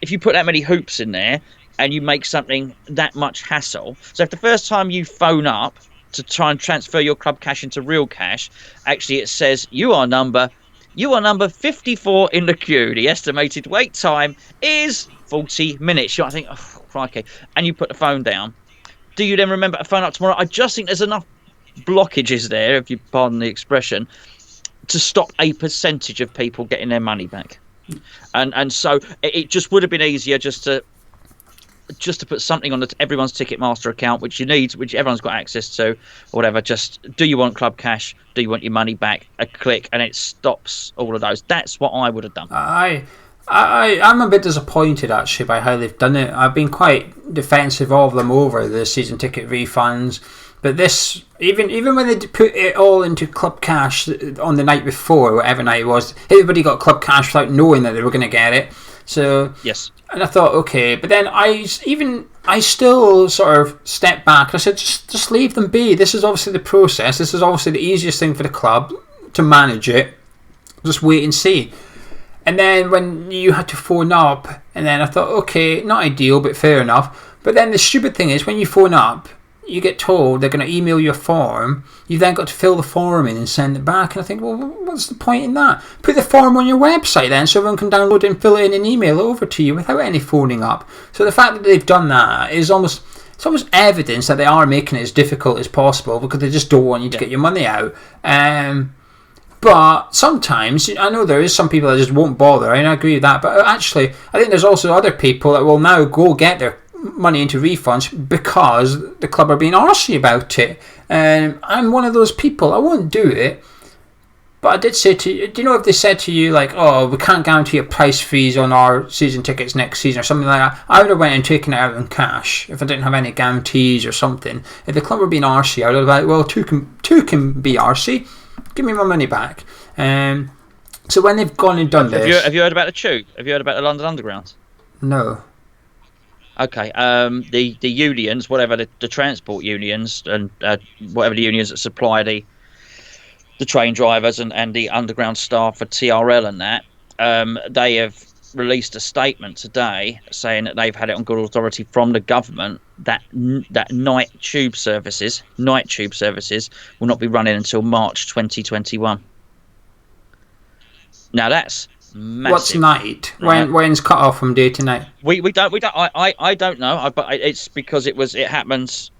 if you put that many hoops in there and you make something that much hassle, so if the first time you phone up to try and transfer your club cash into real cash, actually it says you are number, You are number 54 in the queue. The estimated wait time is 40 minutes. You might think, oh, crikey. And you put the phone down. Do you then remember to phone up tomorrow? I just think there's enough blockages there, if you pardon the expression, to stop a percentage of people getting their money back. And so it just would have been easier just to put something on everyone's Ticketmaster account, which everyone's got access to, or whatever. Just, do you want club cash? Do you want your money back? A click, and it stops all of those. That's what I would have done. I'm a bit disappointed actually by how they've done it. I've been quite defensive of them over the season ticket refunds, but this, even when they put it all into club cash on the night before, whatever night it was, everybody got club cash without knowing that they were going to get it. So yes. And I thought, okay, but then I still sort of stepped back. I said, just leave them be. This is obviously the process. This is obviously the easiest thing for the club to manage it. Just wait and see. And then when you had to phone up, and then I thought, okay, not ideal, but fair enough. But then the stupid thing is, when you phone up, you get told they're going to email you a form. You've then got to fill the form in and send it back. And I think, well, what's the point in that? Put the form on your website then, so everyone can download it and fill it in and email it over to you without any phoning up. So the fact that they've done that is almost evidence that they are making it as difficult as possible, because they just don't want you to get your money out. But sometimes, I know there is some people that just won't bother, and I agree with that. But actually, I think there's also other people that will now go get their money into refunds because the club are being arsey about it. I'm one of those people. I won't do it. But I did say to you, do you know if they said to you, like, oh, we can't guarantee a price freeze on our season tickets next season or something like that, I would have went and taken it out in cash if I didn't have any guarantees or something. If the club were being arsey, I would have been like, well, two can be arsey. Give me my money back. So when they've gone and done this... Have you heard about the Tube? Have you heard about the London Underground? No. Okay. The unions, whatever the transport unions and whatever the unions that supply the train drivers and the underground staff for TRL and that, they have released a statement today saying that they've had it on good authority from the government that night tube services will not be running until March 2021. Now that's massive. What's night? Right? When's cut off from day to night? We don't. I don't know. But it's because it happens.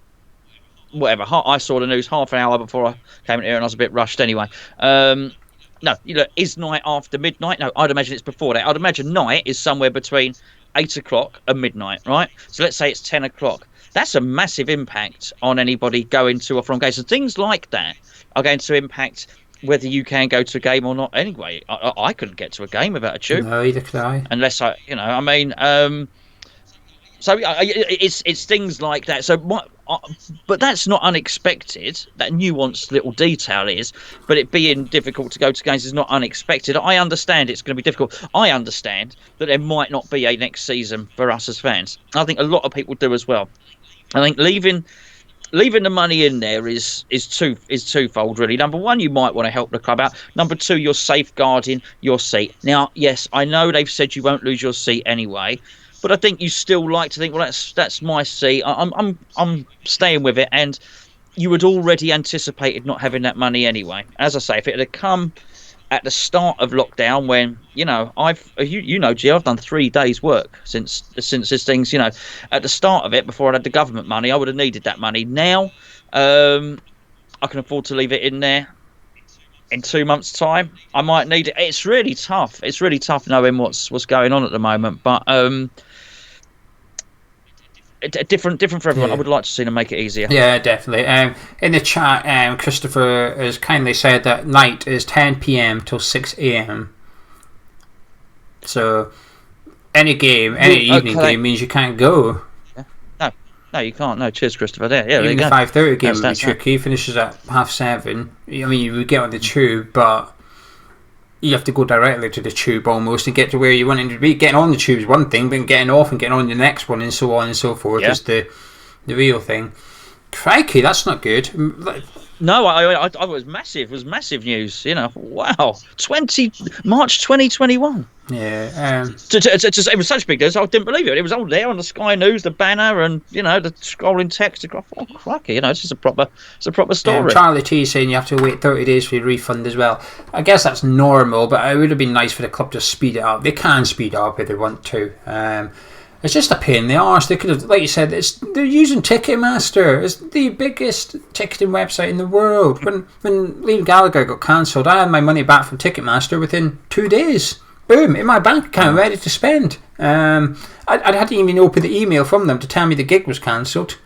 Whatever. I saw the news half an hour before I came in here, and I was a bit rushed anyway. No, is night after midnight? No, I'd imagine it's before that. I'd imagine night is somewhere between 8 o'clock and midnight, right? So let's say it's 10 o'clock. That's a massive impact on anybody going to or from games. And things like that are going to impact whether you can go to a game or not anyway. I couldn't get to a game without a tube. No, either could I. Unless so it's things like that. So but that's not unexpected. That nuanced little detail is, but it being difficult to go to games is not unexpected. I understand it's going to be difficult. I understand that there might not be a next season for us as fans. I think a lot of people do as well. I think leaving the money in there is twofold, really. Number one, you might want to help the club out. Number two, you're safeguarding your seat. Now, yes, I know they've said you won't lose your seat anyway, but I think you still like to think, well, that's my seat. I'm staying with it, and you had already anticipated not having that money anyway. As I say, if it had come at the start of lockdown, when Geo, I've done 3 days' work since this thing's at the start of it, before I had the government money, I would have needed that money. Now, I can afford to leave it in there. In 2 months' time, I might need it. It's really tough. It's really tough knowing what's going on at the moment, but different for everyone. Yeah. I would like to see them make it easier. Yeah, definitely. In the chat, Christopher has kindly said that night is 10 p.m. till 6 a.m. So any evening game means you can't go. Yeah. No, you can't. No, cheers, Christopher. There, even the 5:30 game would be tricky. Finishes at 7:30. I mean, you would get on the tube, but you have to go directly to the tube almost and get to where you want to be. Getting on the tube is one thing, but getting off and getting on the next one and so on and so forth is the real thing. Crikey, that's not good. No, I was massive. It was massive news. Wow, March 2021. Yeah. It was such big news. I didn't believe it. It was all there on the Sky News, the banner, and the scrolling text. I thought, oh, crikey, it's just a proper story. Charlie T saying you have to wait 30 days for your refund as well. I guess that's normal, but it would have been nice for the club to speed it up. They can speed it up if they want to. It's just a pain in the arse. They could have, like you said, they're using Ticketmaster. It's the biggest ticketing website in the world. When Liam Gallagher got cancelled, I had my money back from Ticketmaster within 2 days. Boom, in my bank account, ready to spend. I hadn't even opened the email from them to tell me the gig was cancelled.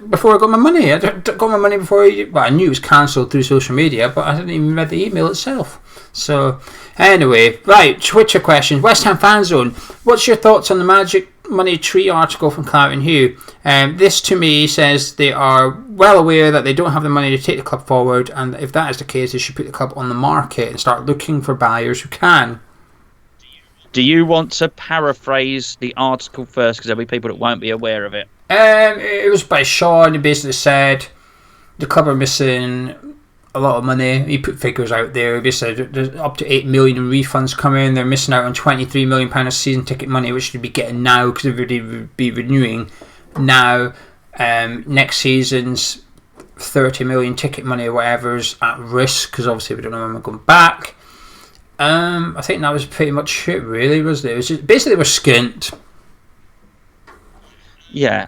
Before I got my money. I got my money before I knew it was cancelled through social media, but I hadn't even read the email itself. So, anyway, right, Twitter questions. West Ham Fan Zone, what's your thoughts on the Magic Money Tree article from Clarence Hugh? This to me says they are well aware that they don't have the money to take the club forward, and if that is the case, they should put the club on the market and start looking for buyers who can. Do you want to paraphrase the article first, because there'll be people that won't be aware of it? It was by Sean. He basically said the club are missing a lot of money. He put figures out there. He said there's up to 8 million in refunds coming. They're missing out on £23 million of season ticket money, which they'd be getting now because they would be renewing now. Next season's 30 million ticket money or whatever is at risk because obviously we don't know when we're going back. I think that was pretty much it, really, wasn't it? It was just, basically, we're skint. Yeah.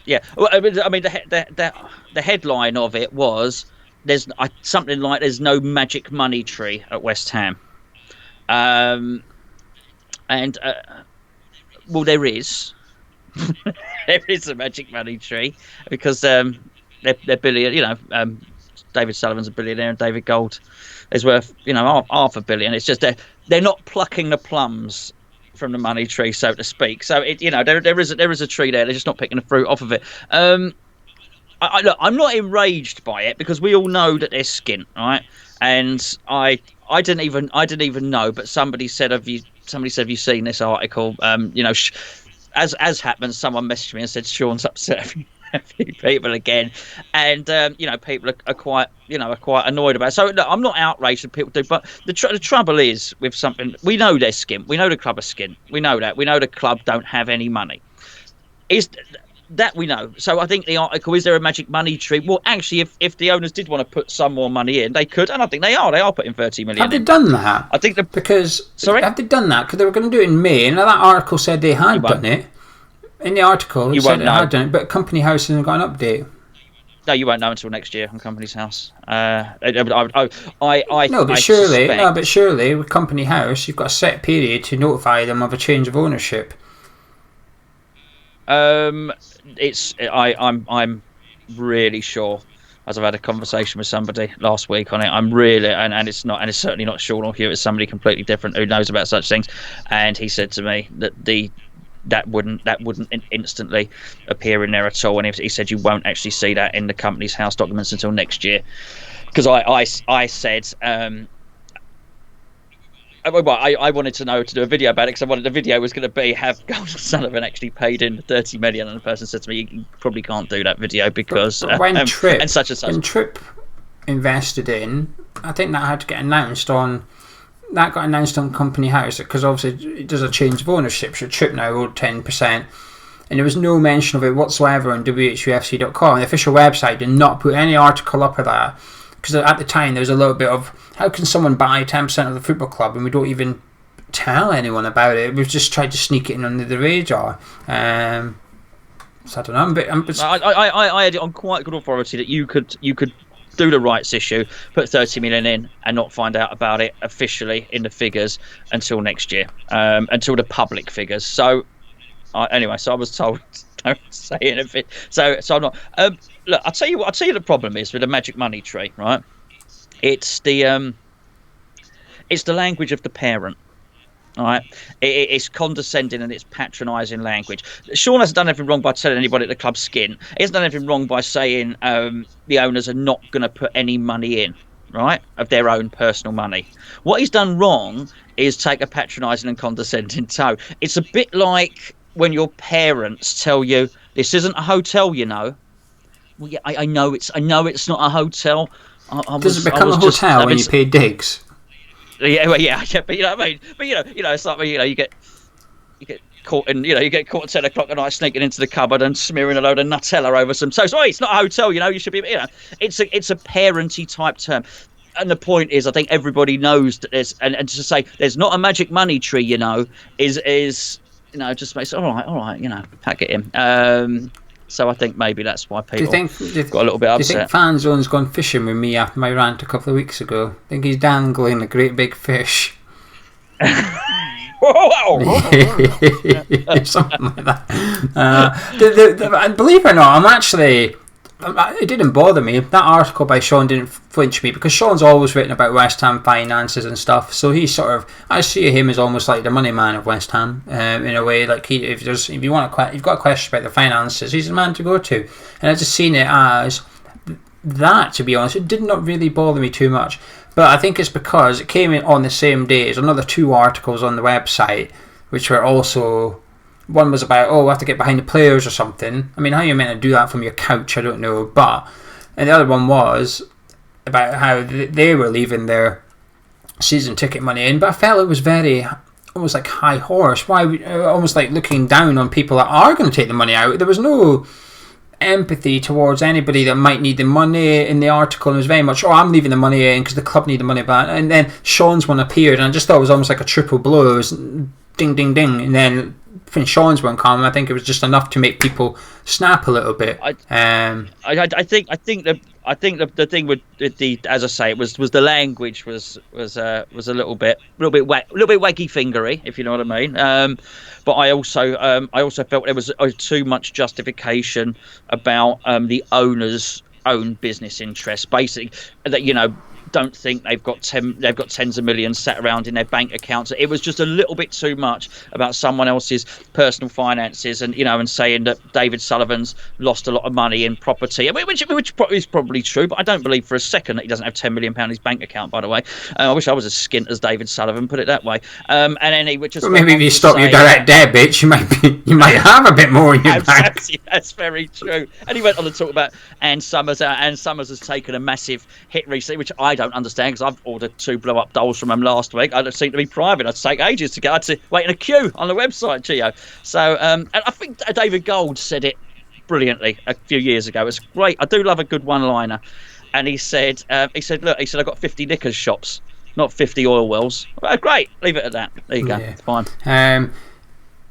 Yeah. Well, I mean, the headline of it was there's something like there's no magic money tree at West Ham, and well, there is. There is a magic money tree because they're billion. David Sullivan's a billionaire and David Gold is worth half a billion. It's just they're not plucking the plums from the money tree, so to speak. So there is a tree there. They're just not picking the fruit off of it. Look, I'm not enraged by it because we all know that they're skint, right? And I didn't even know, but somebody said, have you seen this article? As happens, someone messaged me and said Sean's upset a few people again, and people are quite annoyed about it. So look, I'm not outraged that people do, but the trouble is with something, we know they're skint. We know the club are skint. We know that. We know the club don't have any money. Is that we know? So I think the article, is there a magic money tree? Well, actually, if the owners did want to put some more money in, they could, and I think they are putting 30 million. Have they done that? I think have they done that? Because they were going to do it in May, and that article said they had done it. In the article, it said they had done it, but Company House hasn't got an update. No, you won't know until next year on Company's House. But surely with Company House, you've got a set period to notify them of a change of ownership. I'm really sure, as I've had a conversation with somebody last week on it. I'm really, and it's certainly not Sean or Hugh. It's somebody completely different who knows about such things, and he said to me that that wouldn't instantly appear in there at all, and he said you won't actually see that in the Company's House documents until next year. Because I said I wanted to do a video about it because I wanted the video was going to be have Gold Sullivan actually paid in 30 million, and the person said to me you probably can't do that video because but when Tripp and such and such. When Tripp invested in, I think that had to get announced on. That got announced on Company House because obviously it does a change of ownership. So Tripp now owed 10%, and there was no mention of it whatsoever on WHUFC.com. The official website did not put any article up of that because at the time there was a little bit of how can someone buy 10% of the football club and we don't even tell anyone about it. We've just tried to sneak it in under the radar. So I don't know. I had it on quite good authority that you could do the rights issue, put 30 million in, and not find out about it officially in the figures until next year, until the public figures. So, anyway, so I was told don't say anything. So I'm not. Look, I'll tell you the problem is with the magic money tree, right? It's the language of the parent. All right, it's condescending and it's patronising language. Sean hasn't done anything wrong by telling anybody at the club's skin. He hasn't done anything wrong by saying the owners are not going to put any money in, right, of their own personal money. What he's done wrong is take a patronising and condescending tone. It's a bit like when your parents tell you this isn't a hotel, you know. Well, yeah, I know it's not a hotel. Does it become a hotel when you pay digs? Yeah, well, yeah, but you know what I mean. But it's like you get caught in, you get caught at 10 o'clock at night sneaking into the cupboard and smearing a load of Nutella over some toast. Oh, it's not a hotel, you should be, it's a parenty type term. And the point is, I think everybody knows that there's, and to say there's not a magic money tree, is just makes all right, pack it in. So I think maybe that's why people got a little bit upset. Do you think Fan Zone's gone fishing with me after my rant a couple of weeks ago? I think he's dangling a great big fish. Something like that. And believe it or not, it didn't bother me. That article by Sean didn't flinch me, because Sean's always written about West Ham finances and stuff. So he's I see him as almost like the money man of West Ham, in a way. Like if you've got a question about the finances, he's the man to go to. And I just seen it as that. To be honest, it did not really bother me too much. But I think it's because it came in on the same day as another 2 articles on the website, which were also. One was about, we have to get behind the players or something. I mean, how you're meant to do that from your couch, I don't know. And the other one was about how they were leaving their season ticket money in. But I felt it was very, almost like high horse. Almost like looking down on people that are going to take the money out. There was no empathy towards anybody that might need the money in the article. It was very much, I'm leaving the money in because the club need the money back. And then Sean's one appeared, and I just thought it was almost like a triple blow. It was ding, ding, ding. And then when Sean's one come, I think it was just enough to make people snap a little bit. I think the thing with the, as I say, it was the language was a little bit waggy fingery, if you know what I mean. But I also felt there was too much justification about the owner's own business interests, basically, that don't think they've got tens of millions sat around in their bank accounts. It was just a little bit too much about someone else's personal finances, and and saying that David Sullivan's lost a lot of money in property, which is probably true, but I don't believe for a second that he doesn't have £10 million in his bank account, by the way. I wish I was as skint as David Sullivan, put it that way. And then he would just, well, maybe if you stop your direct debit, you might have a bit more in your bank. That's very true. And he went on to talk about Ann Summers. Ann Summers has taken a massive hit recently, which I don't understand, because I've ordered 2 blow-up dolls from him last week. I seem to be private. I'd take ages to go. I had to wait in a queue on the website, Geo. So, and I think David Gold said it brilliantly a few years ago. It's great. I do love a good one-liner. And he said, look, I've got 50 knickers shops, not 50 oil wells. Well, great. Leave it at that. There you go. It's fine.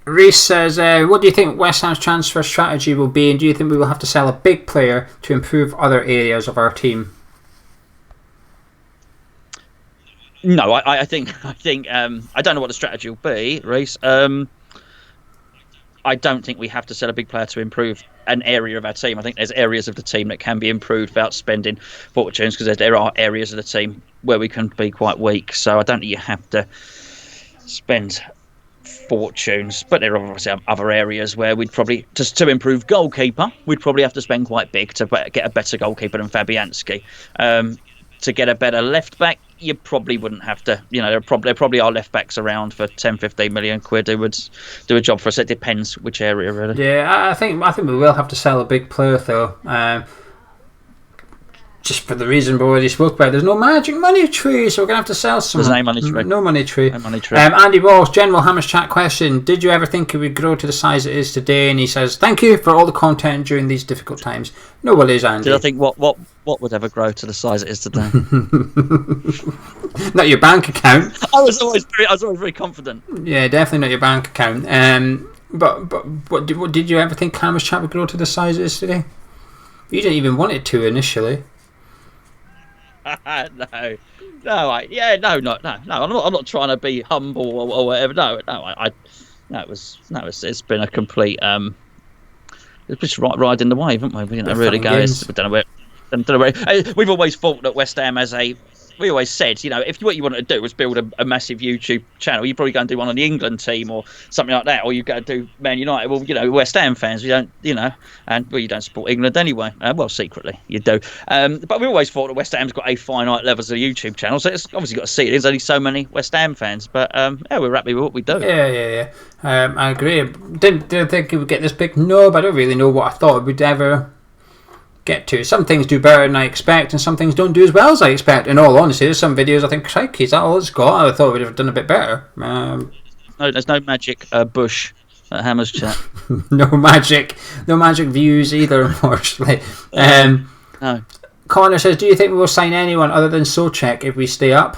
Reese says, what do you think West Ham's transfer strategy will be, and do you think we will have to sell a big player to improve other areas of our team? No, I think I don't know what the strategy will be, Reese. I don't think we have to sell a big player to improve an area of our team. I think there's areas of the team that can be improved without spending fortunes, because there are areas of the team where we can be quite weak. So I don't think you have to spend fortunes, but there are obviously other areas where we'd probably, just to improve goalkeeper, we'd probably have to spend quite big to get a better goalkeeper than Fabianski. To get a better left back, you probably wouldn't have to. There probably are left backs around for 10-15 million quid who would do a job for us. It depends which area, really. Yeah, I think we will have to sell a big player though. Just for the reason we already spoke about, there's no magic money tree, so we're gonna have to sell some. There's no money tree. No money tree. No money tree. Andy Walsh, general Hammers chat question: did you ever think it would grow to the size it is today? And he says, "Thank you for all the content during these difficult times." No worries, Andy. Did I think what would ever grow to the size it is today? Not your bank account. I was always very confident. Yeah, definitely not your bank account. But what did you ever think Hammers chat would grow to the size it is today? You didn't even want it to initially. No. I'm not trying to be humble or whatever. It's been a complete. It's just riding the wave, haven't we? Really goes. We don't know where. We've always thought that West Ham we always said, if what you wanted to do was build a massive YouTube channel, you'd probably go and do one on the England team or something like that, or you go and do Man United. Well, West Ham fans, we don't, you don't support England anyway. Well, secretly you do. But we always thought that West Ham's got a finite levels of YouTube channel, so it's obviously got to see it. There's only so many West Ham fans, but we're happy with what we do. Yeah. I agree. Didn't think it would get this big? No, but I don't really know what I thought it would ever get to. Some things do better than I expect, and some things don't do as well as I expect. In all honesty, there's some videos I think, crikey, is that all it's got? I thought we'd have done a bit better. No, there's no magic bush at Hammer's chat. no magic views either, unfortunately. No. Connor says, do you think we will sign anyone other than Souček if we stay up?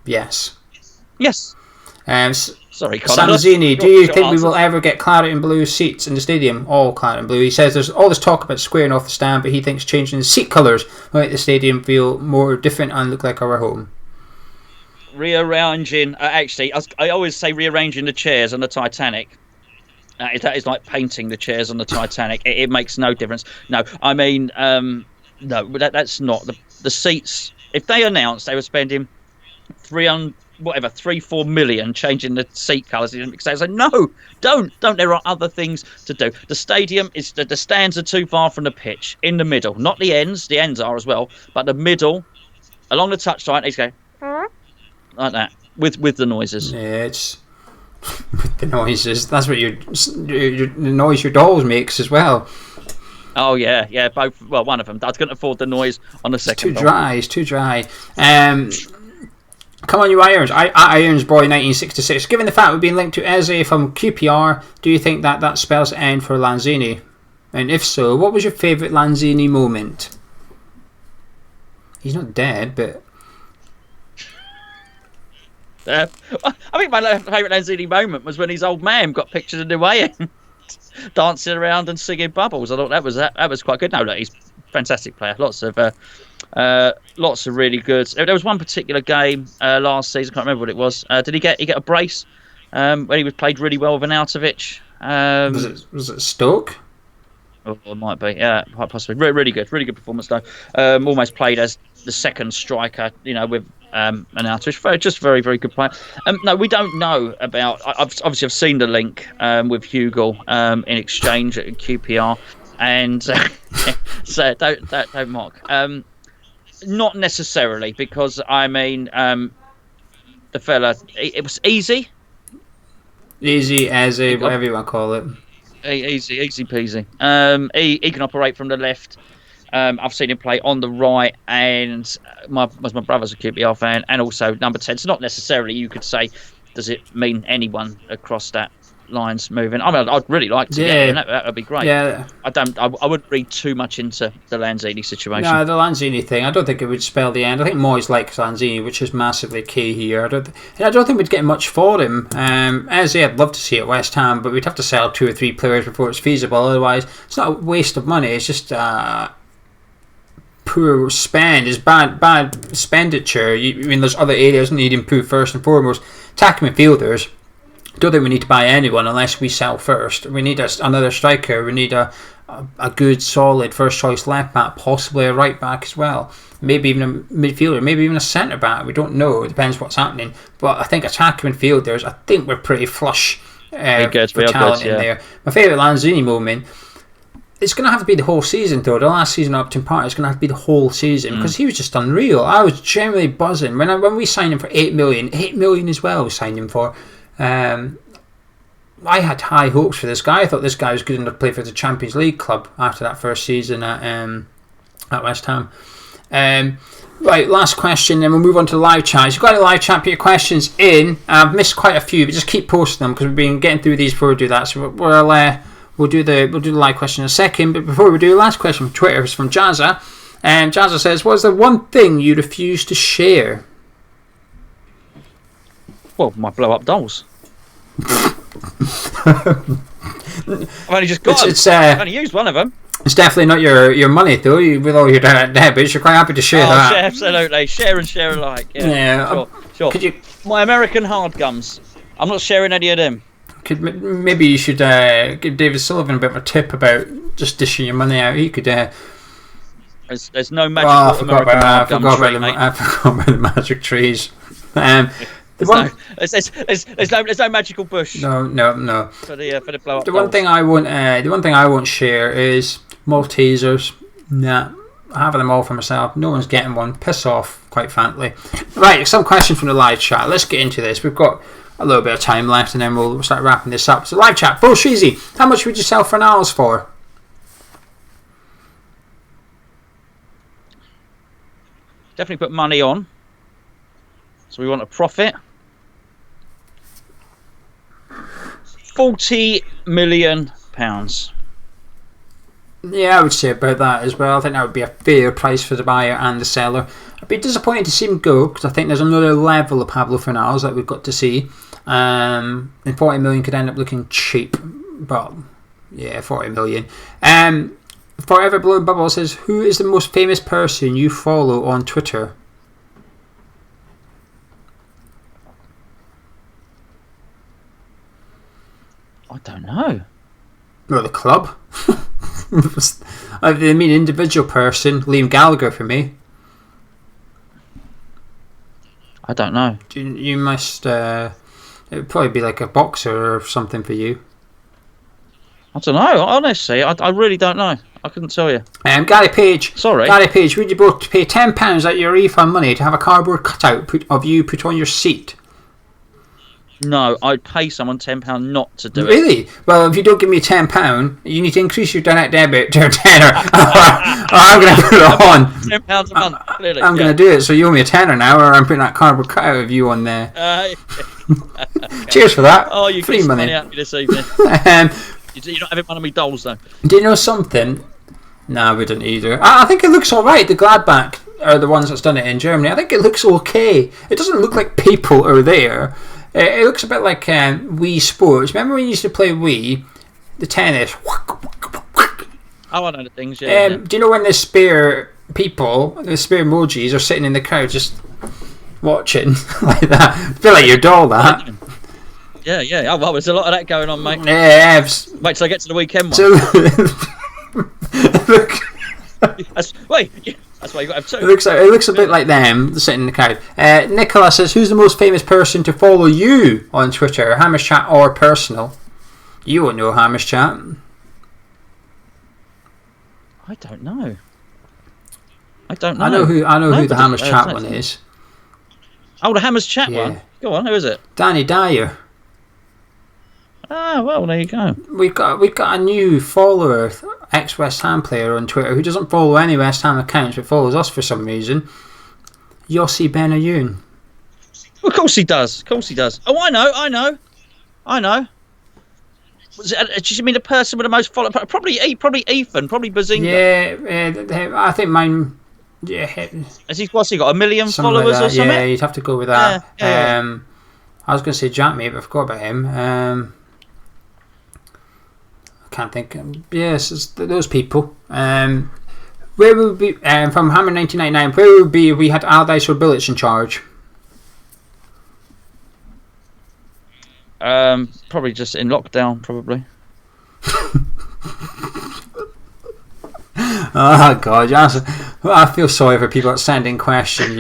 Yes. Yes. Sorry, Connor. Samzini, do you think we will ever get claret and blue seats in the stadium? All claret and blue. He says there's all this talk about squaring off the stand, but he thinks changing the seat colours will make the stadium feel more different and look like our home. Rearranging, actually, I always say rearranging the chairs on the Titanic. That is like painting the chairs on the Titanic. It makes no difference. No, I mean, no, that's not the seats. If they announced they were spending 3-4 million changing the seat colours, I say no, don't. There are other things to do. The stadium is the stands are too far from the pitch. In the middle, not the ends. The ends are as well, but the middle, along the touchline, it's going like that with the noises. Yeah, it's with the noises. That's what the noise your dolls makes as well. Oh yeah, both. Well, one of them. I couldn't afford the noise on the second. It's too dry. Come on, you Irons. Irons boy 1966. Given the fact we've been linked to Eze from QPR, do you think that spells the end for Lanzini? And if so, what was your favourite Lanzini moment? He's not dead, but... I think my favourite Lanzini moment was when his old man got pictured in the way dancing around and singing Bubbles. I thought that was quite good. No, look, he's a fantastic player. Lots of really good. There was one particular game last season. I can't remember what it was. Did he get a brace when he was played really well with Arnautovic? Was it Stoke? Oh, it might be. Yeah, quite possibly. Really good performance though. Almost played as the second striker. With Arnautovic. Just very, very good player. No, we don't know about. I've seen the link with Hugo in exchange at QPR, and so don't mock. Not necessarily, because I mean, the fella, it was easy as whatever you want to call it. Easy peasy. He can operate from the left. I've seen him play on the right, and my brother's a QPR fan, and also number 10. So not necessarily, you could say, does it mean anyone across that line's moving? I mean, I'd really like to get him. That would be great. Yeah. I wouldn't read too much into the Lanzini situation. No, the Lanzini thing, I don't think it would spell the end. I think Moyes likes Lanzini, which is massively key here. I don't think we'd get much for him. As I'd love to see at West Ham, but we'd have to sell 2 or 3 players before it's feasible. Otherwise, it's not a waste of money. It's just poor spend. It's bad expenditure. I mean, there's other areas that need to improve first and foremost. Attacking midfielders. Don't think we need to buy anyone unless we sell first. We need another striker. We need a good, solid first choice left back, possibly a right back as well. Maybe even a midfielder, maybe even a centre back. We don't know. It depends what's happening. But I think attacking midfielders, I think we're pretty flush for talent in there. My favourite Lanzini moment. It's going to have to be the whole season, though. The last season at Upton Park is going to have to be the whole season because he was just unreal. I was generally buzzing when we signed him for 8 million as well. We signed him for. I had high hopes for this guy. I thought this guy was good enough to play for the Champions League club after that first season at West Ham. Right, last question, then we'll move on to the live chat. If you've got any live chat, put your questions in. I've missed quite a few, but just keep posting them because we've been getting through these before we do that. So we'll do the live question in a second. But before we do, the last question from Twitter is from Jazza. And Jazza says, "What's the one thing you refuse to share?" Well, my blow-up dolls. I've only just got them. I've only used one of them. It's definitely not your money, though. With all your debits, you're quite happy to share that. Share, absolutely. Share and share alike. Yeah. Sure. Could you... My American hard gums. I'm not sharing any of them. Maybe you should give David Sullivan a bit of a tip about just dishing your money out. He could... There's no magical American hard gums. I forgot about the magic trees. There's no magical bush. No. For the blow up. The one thing I won't share is Maltesers. Nah, having them all for myself. No one's getting one. Piss off, quite frankly. Right, some questions from the live chat. Let's get into this. We've got a little bit of time left, and then we'll start wrapping this up. So, live chat. Bull Sheezy, how much would you sell Friendlies for? definitely put money on. So we want a profit. £40 million. Yeah, I would say about that as well. I think that would be a fair price for the buyer and the seller. I'd be disappointed to see him go because I think there's another level of Pablo Fornals that we've got to see. And 40 million could end up looking cheap. But yeah, 40 million. Forever Blowing Bubble says, who is the most famous person you follow on Twitter? I don't know. Well, the club. I mean, individual person, Liam Gallagher for me. I don't know. You must. It would probably be like a boxer or something for you. I don't know. Honestly, I really don't know. I couldn't tell you. Gary Page. Sorry. Gary Page, would you both pay £10 out your refund money to have a cardboard cutout of you put on your seat? No, I'd pay someone £10 not to do it. Really? Well, if you don't give me £10, you need to increase your direct debit to a tenner. Or I'm going to put it on. £10 a month, clearly. I'm going to do it, so you owe me a tenner now, or I'm putting that cardboard cutout of you on there. Okay. Cheers for that. Oh, you free got money. money out of me this evening. You're not having one of me dolls, though. Do you know something? No, we didn't either. I think it looks alright. The Gladbach are the ones that's done it in Germany. I think it looks okay. It doesn't look like people are there. It looks a bit like Wii Sports. Remember when you used to play Wii? The tennis. Oh, I know the things, yeah. Do you know when the spare people, the spare emojis, are sitting in the crowd just watching like that? I feel like your doll, that. Yeah. Oh, well, there's a lot of that going on, mate. Yeah. Wait till I get to the weekend one. So, that's why you got to have two. It looks a bit like them sitting in the crowd. Nicola says, who's the most famous person to follow you on Twitter? Hamish Chat or personal? You won't know Hamish Chat. I don't know. I know who the Hamish Chat one is. Oh, the Hamish Chat one? Go on, who is it? Danny Dyer. Ah, well, there you go. We've got a new follower, ex-West Ham player on Twitter who doesn't follow any West Ham accounts but follows us for some reason. Yossi Benayoun. Well, of course he does. Oh, I know. Do you mean the person with the most followers? Probably Ethan, probably Bazinga. Yeah, I think mine. Yeah. What's he got? 1 million followers like or something? Yeah, you'd have to go with that. Yeah. I was going to say Jack, mate, but I forgot about him. I can't think. Yes, it's those people. Where would be from Hammer 1999? Where would be if we had Aldice or Bilic in charge? Probably just in lockdown, probably. Oh God, I feel sorry for people that send in questions.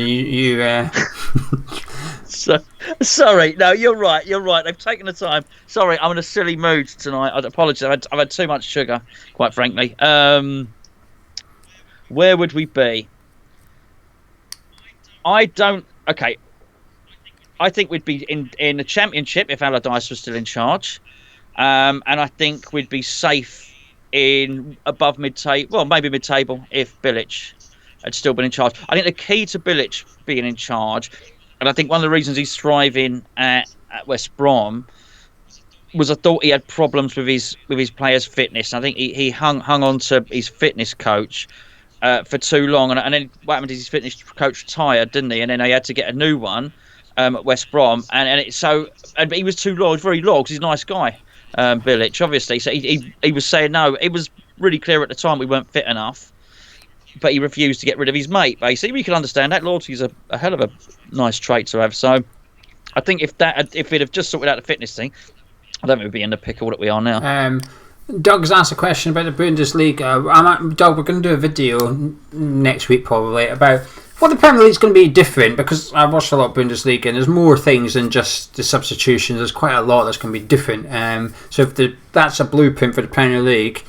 So, sorry, no, you're right. They've taken the time. Sorry, I'm in a silly mood tonight. I apologise. I've had too much sugar, quite frankly. Where would we be? Okay. I think we'd be in the Championship if Allardyce was still in charge, and I think we'd be safe in above mid-table. Well, maybe mid-table if Bilic had still been in charge. I think the key to Bilic being in charge, and I think one of the reasons he's thriving at West Brom, was I thought he had problems with his players' fitness. I think he hung on to his fitness coach for too long, and then what happened is his fitness coach retired, didn't he? And then he had to get a new one at West Brom, and he was too loyal, very loyal because he's a nice guy, Bilic, obviously. So he was saying no. It was really clear at the time we weren't fit enough, but he refused to get rid of his mate. Basically, we can understand that. Loyalty is a hell of a nice trait to have. So I think if we'd have just sorted out the fitness thing, I don't think we'd be in the pickle that we are now. Doug's asked a question about the Bundesliga. Doug, we're going to do a video next week probably about what the Premier League's going to be different, because I watched a lot of Bundesliga and there's more things than just the substitutions. There's quite a lot that's going to be different. So if that's a blueprint for the Premier League,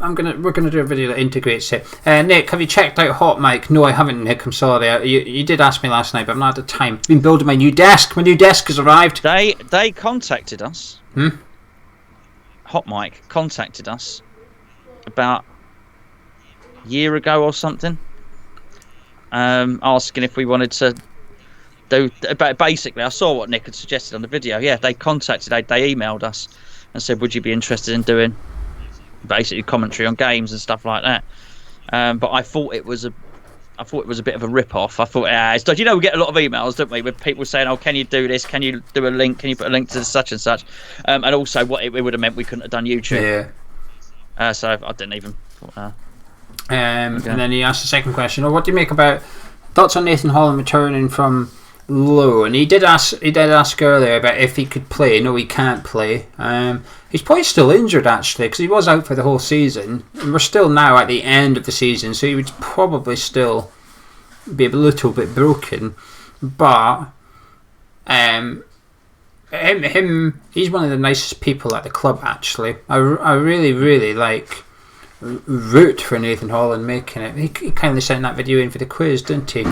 we're going to do a video that integrates it. Nick, have you checked out Hot Mic? No, I haven't, Nick. I'm sorry. You did ask me last night, but I've not had the time. I've been building my new desk. My new desk has arrived. They contacted us. Hot Mic contacted us about a year ago or something. asking if we wanted to do. But basically, I saw what Nick had suggested on the video. Yeah, they emailed us and said, "Would you be interested in doing basically commentary on games and stuff like that?" But I thought it was a bit of a rip-off. I thought, we get a lot of emails, don't we, with people saying, "Oh, can you do this? Can you do a link? Can you put a link to such and such?" And also, what it would have meant we couldn't have done YouTube. Yeah. So I didn't even. And then he asked the second question: what do you make about thoughts on Nathan Holland returning from loan? He did ask earlier about if he could play. No, he can't play. He's probably still injured actually, because he was out for the whole season, and we're still now at the end of the season, so he would probably still be a little bit broken. But he's one of the nicest people at the club actually. I really, really root for Nathan Holland making it. He kindly sent that video in for the quiz, didn't he?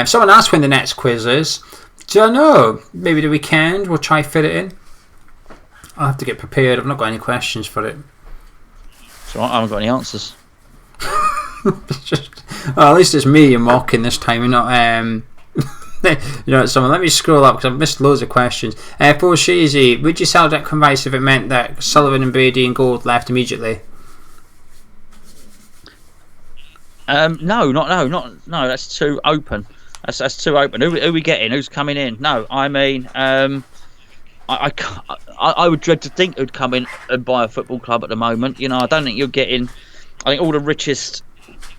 Someone asked when the next quiz is. Don't know. Maybe the weekend. We'll try fit it in. I'll have to get prepared. I've not got any questions for it. So I haven't got any answers. At least it's me you're mocking this time. You're not. Someone. Let me scroll up because I've missed loads of questions. Paul Sheezy, would you sell Declan Rice if it meant that Sullivan and Brady and Gold left immediately? No. That's too open. That's too open. Who are we getting? Who's coming in? No, I mean, I would dread to think who'd come in and buy a football club at the moment. I don't think you're getting. I think all the richest,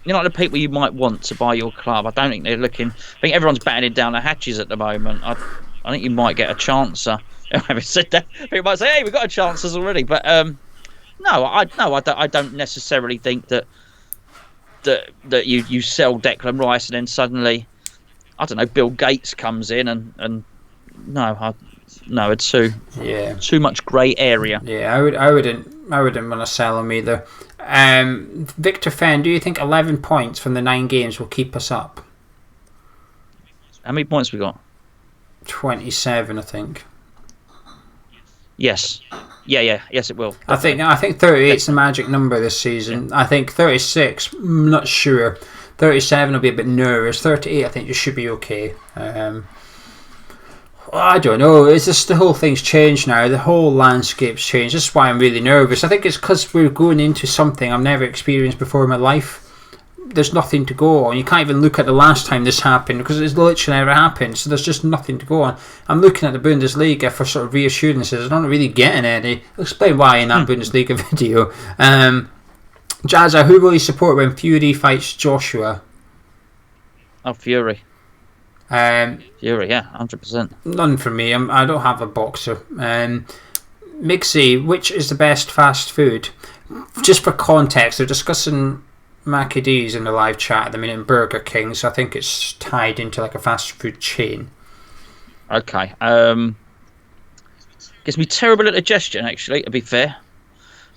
the people you might want to buy your club. I don't think they're looking. I think everyone's battening down the hatches at the moment. I think you might get a chancer. Having said that, people might say, "Hey, we've got a chancers already," but no, I don't necessarily think that you sell Declan Rice and then suddenly, I don't know, Bill Gates comes in and no, it's too much grey area. Yeah, I wouldn't want to sell him either. Victor Fenn, do you think 11 points from the 9 games will keep us up? How many points we got? 27, I think. Yes. Yes, it will. I think 38 is the magic number this season. Yeah. I think 36, I'm not sure. 37 will be a bit nervous. 38, I think you should be okay. I don't know. It's just the whole thing's changed now. The whole landscape's changed. That's why I'm really nervous. I think it's because we're going into something I've never experienced before in my life. There's nothing to go on. You can't even look at the last time this happened because it's literally never happened. So there's just nothing to go on. I'm looking at the Bundesliga for sort of reassurances. I'm not really getting any. I'll explain why in that Bundesliga video. Jazza, who will you support when Fury fights Joshua? Oh, Fury. Fury, yeah, 100%. None for me. I don't have a boxer. Mixie, which is the best fast food? Just for context, they're discussing Mackie D's in the live chat at the minute and Burger King, so I think it's tied into like a fast food chain. Okay. Gives me terrible at digestion, actually, to be fair.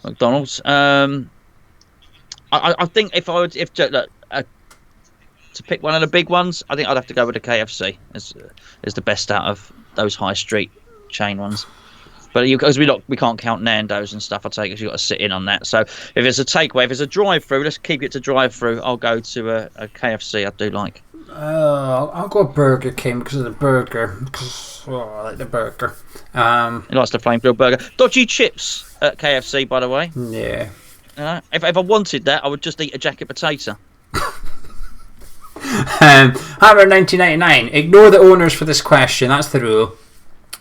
McDonald's. I think to pick one of the big ones, I think I'd have to go with the KFC as the best out of those high street chain ones. But because we can't count Nando's and stuff, I take it you've got to sit in on that. So if it's a takeaway, if it's a drive-through, let's keep it to drive-through. I'll go to a KFC. I do like. I'll go Burger King because of the burger. I like the burger. He likes the flame-grilled burger. Dodgy chips at KFC, by the way. Yeah. If I wanted that, I would just eat a jacket potato. Hammer 1999. Ignore the owners for this question. That's the rule.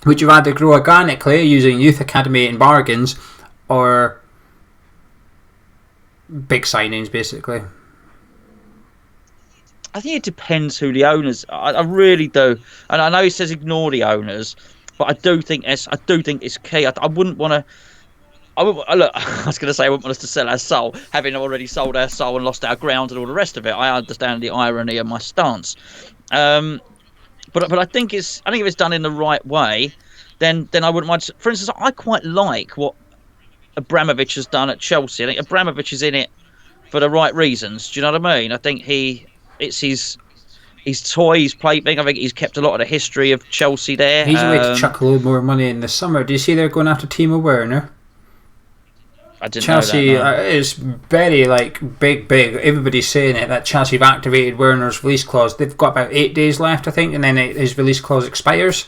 Would you rather grow organically using Youth Academy and bargains, or big signings, basically? I think it depends who the owners. I really do, and I know he says ignore the owners, but I do think it's key. I wouldn't want to. I was going to say I wouldn't want us to sell our soul, having already sold our soul and lost our ground and all the rest of it. I understand the irony of my stance, but I think if it's done in the right way, then I wouldn't mind. For instance, I quite like what Abramovich has done at Chelsea. I think Abramovich is in it for the right reasons. Do you know what I mean? I think it's his toy, his plaything. I think he's kept a lot of the history of Chelsea there. He's a way to chuck a load more money in the summer. Do you see they're going after Timo Werner? I didn't Chelsea know that. No. is very big. Everybody's saying it that Chelsea have activated Werner's release clause. They've got about 8 days left, I think, and then his release clause expires.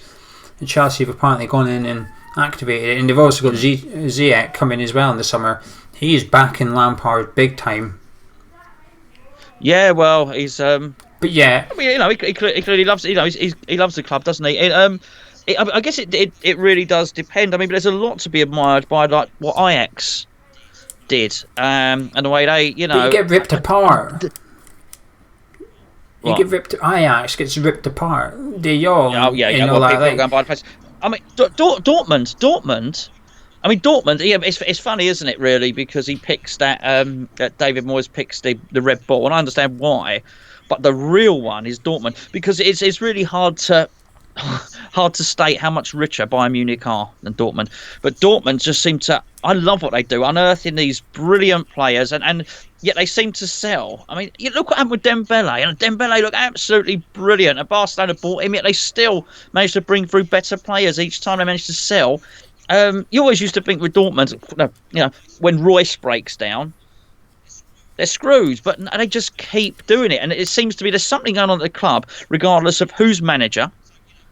And Chelsea have apparently gone in and activated it, and they've also got Ziyech coming as well in the summer. He is back in Lampard big time. Yeah, well, he's. But yeah, I mean, he clearly loves. He loves the club, doesn't he? I guess it really does depend. I mean, but there's a lot to be admired by like what Ajax did, and the way they, but you get ripped apart. What? You get ripped. Ajax gets ripped apart. De Jong. Well, people going by the place. I mean, Dortmund. I mean, Dortmund. Yeah, it's funny, isn't it? Really, because he picks that David Moyes picks the red ball, and I understand why. But the real one is Dortmund, because it's really hard to state how much richer Bayern Munich are than Dortmund. But Dortmund just seem to. I love what they do, unearthing these brilliant players, and yet they seem to sell. I mean, you look what happened with Dembele, and Dembele looked absolutely brilliant. And Barcelona bought him, yet they still managed to bring through better players each time they managed to sell. You always used to think with Dortmund, when Royce breaks down, they're screwed, but they just keep doing it. And it seems to be there's something going on at the club, regardless of who's manager.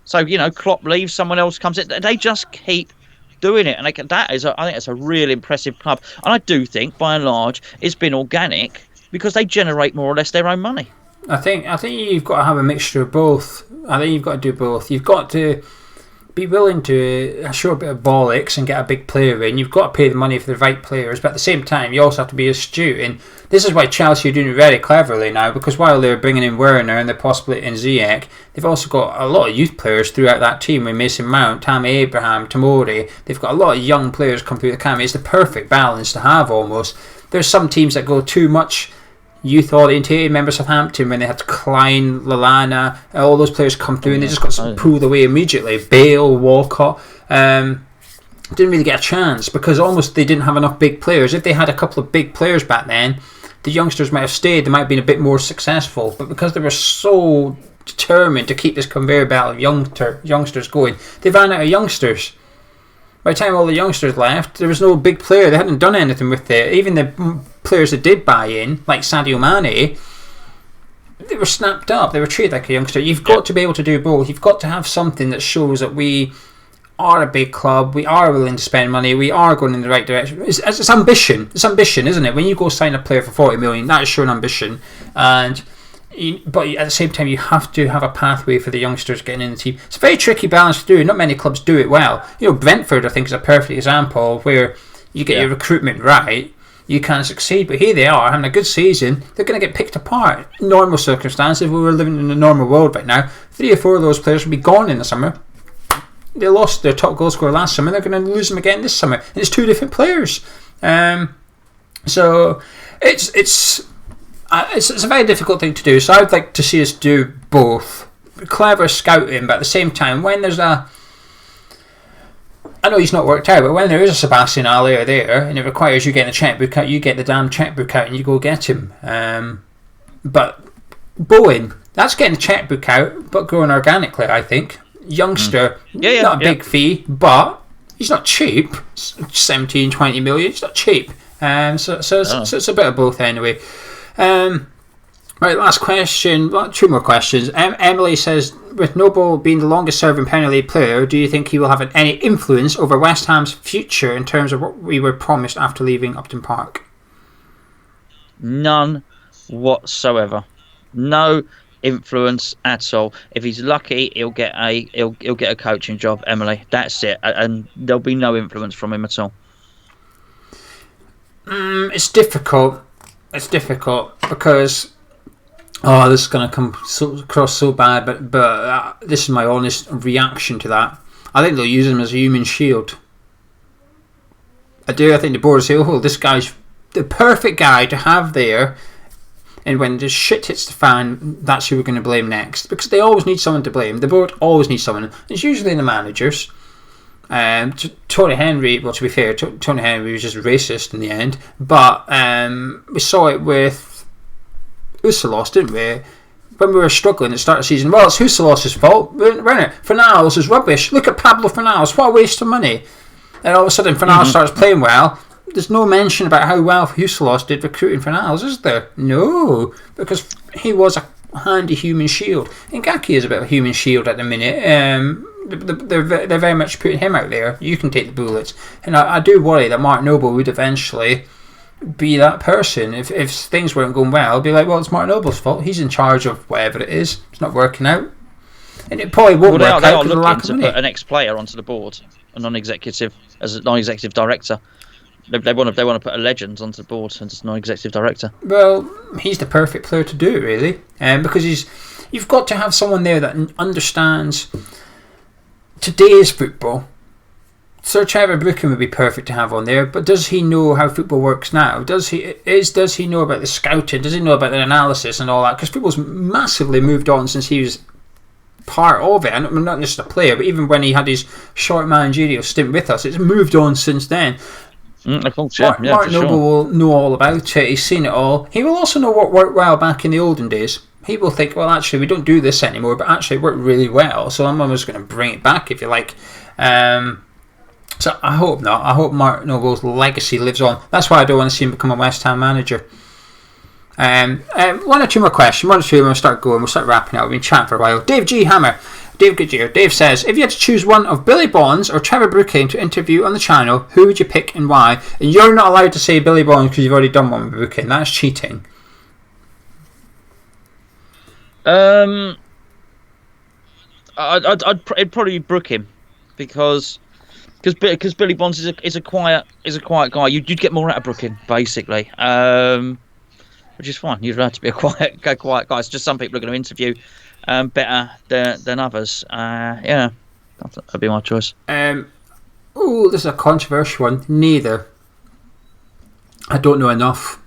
So, Klopp leaves, someone else comes in. They just keep doing it. And I think it's a really impressive club. And I do think, by and large, it's been organic because they generate more or less their own money. I think you've got to have a mixture of both. I think you've got to do both. You've got to be willing to show a bit of bollocks and get a big player in. You've got to pay the money for the right players, but at the same time, you also have to be astute. And this is why Chelsea are doing it very cleverly now, because while they're bringing in Werner and they're possibly in Ziyech, they've also got a lot of youth players throughout that team with Mason Mount, Tammy Abraham, Tomori. They've got a lot of young players come through the academy. It's the perfect balance to have almost. There's some teams that go too much youth orientated. Remember Southampton when they had Klein, Lallana, all those players come through and they just got pulled away immediately. Bale, Walcott didn't really get a chance because almost they didn't have enough big players. If they had a couple of big players back then, the youngsters might have stayed, they might have been a bit more successful, but because they were so determined to keep this conveyor belt of youngsters going, they ran out of youngsters. By the time all the youngsters left, there was no big player. They hadn't done anything with it. Even the players that did buy in, like Sadio Mane, they were snapped up. They were treated like a youngster. You've got to be able to do both. You've got to have something that shows that we are a big club. We are willing to spend money. We are going in the right direction. It's ambition. It's ambition, isn't it? When you go sign a player for 40 million, that is showing ambition. But at the same time, you have to have a pathway for the youngsters getting in the team. It's a very tricky balance to do. Not many clubs do it well. Brentford, I think, is a perfect example where you get your recruitment right, you can succeed. But here they are having a good season. They're going to get picked apart. In normal circumstances, we were living in a normal world right now. 3 or 4 of those players will be gone in the summer. They lost their top goal scorer last summer. They're going to lose them again this summer. And it's 2 different players. So it's a very difficult thing to do. So I'd like to see us do both. Clever scouting, but at the same time, when there's I know he's not worked out, but when there is a Sebastian Aller there and it requires you getting a checkbook out, you get the damn checkbook out and you go get him. But Bowen, that's getting the checkbook out, but growing organically, I think. Youngster, not a big fee, but he's not cheap. 17, 20 million, he's not cheap. So it's a bit of both anyway. Right, last question. 2 more questions. Emily says, with Noble being the longest serving Premier League player, do you think he will have any influence over West Ham's future in terms of what we were promised after leaving Upton Park? None whatsoever. No influence at all. If he's lucky, he'll get a coaching job, Emily. That's it. And there'll be no influence from him at all. It's difficult. It's difficult because this is going to come across so bad, but this is my honest reaction to that. I think they'll use him as a human shield. I do. I think the board will say, "Oh, this guy's the perfect guy to have there." And when the shit hits the fan, that's who we're going to blame next, because they always need someone to blame. The board always needs someone. It's usually the managers. Tony Henry, well, to be fair, Tony Henry was just racist in the end, but we saw it with Usalos, didn't we? When we were struggling at the start of the season, well, it's Usalos' fault. Fornals is rubbish. Look at Pablo Fornals, what a waste of money. And all of a sudden Fornals starts playing well, there's no mention about how well Huselos did recruiting for Niles, is there? No, because he was a handy human shield. Ingaki is a bit of a human shield at the minute. They're very much putting him out there. You can take the bullets, and I do worry that Mark Noble would eventually be that person. If things weren't going well, be like, well, it's Mark Noble's fault. He's in charge of whatever it is. It's not working out, and it probably won't work out. They are looking to put an ex-player onto the board, a non-executive director. They want to put a legend onto the board as non-executive director. Well, he's the perfect player to do it, really, because you've got to have someone there that understands today's football. Sir Trevor Brookham would be perfect to have on there, but does he know how football works now? Does he know about the scouting? Does he know about the analysis and all that? Because football's massively moved on since he was part of it, and not just a player, but even when he had his short managerial stint with us, it's moved on since then. Mark Noble will know all about it. He's seen it all. He will also know what worked well back in the olden days. He will think, well, actually, we don't do this anymore, but actually it worked really well, so I'm almost going to bring it back, if you like. So I hope not. I hope Mark Noble's legacy lives on. That's why I don't want to see him become a West Ham manager. One or two more questions. One or two, and we'll start going. We'll start wrapping up. We've been chatting for a while. Dave G. Hammer. Dave Goodyear. Dave says, if you had to choose one of Billy Bonds or Trevor Brooking to interview on the channel, who would you pick and why? And you're not allowed to say Billy Bonds because you've already done one with Brooking. That's cheating. I'd probably brook him because Billy Bonds is a quiet guy. You'd get more out of Brooking, basically, which is fine. You're allowed to be a quiet guy. It's just some people are going to interview better than others. Yeah, that'd be my choice. This is a controversial one. Neither. I don't know enough.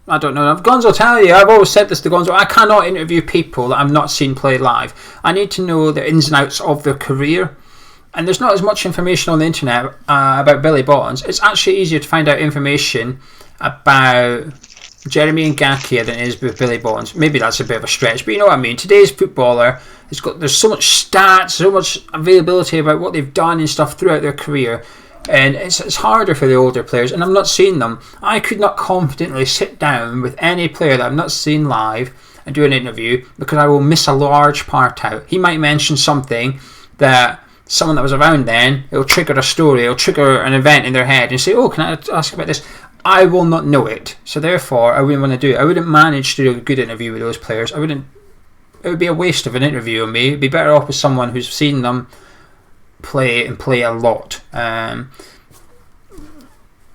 Gonzo, tell you, I've always said this to Gonzo, I cannot interview people that I've not seen play live. I need to know the ins and outs of their career. And there's not as much information on the internet about Billy Bonds. It's actually easier to find out information about Jeremy Ngakia than it is with Billy Bonds. Maybe that's a bit of a stretch, but you know what I mean. Today's footballer, there's so much stats, so much availability about what they've done and stuff throughout their career. And it's harder for the older players, and I've not seen them. I could not confidently sit down with any player that I've not seen live and do an interview because I will miss a large part out. He might mention something that someone that was around then, it'll trigger a story, it'll trigger an event in their head and say, oh, can I ask about this? I will not know it, so therefore I wouldn't want to do it. I wouldn't manage to do a good interview with those players. It would be a waste of an interview on me. It'd be better off with someone who's seen them play a lot.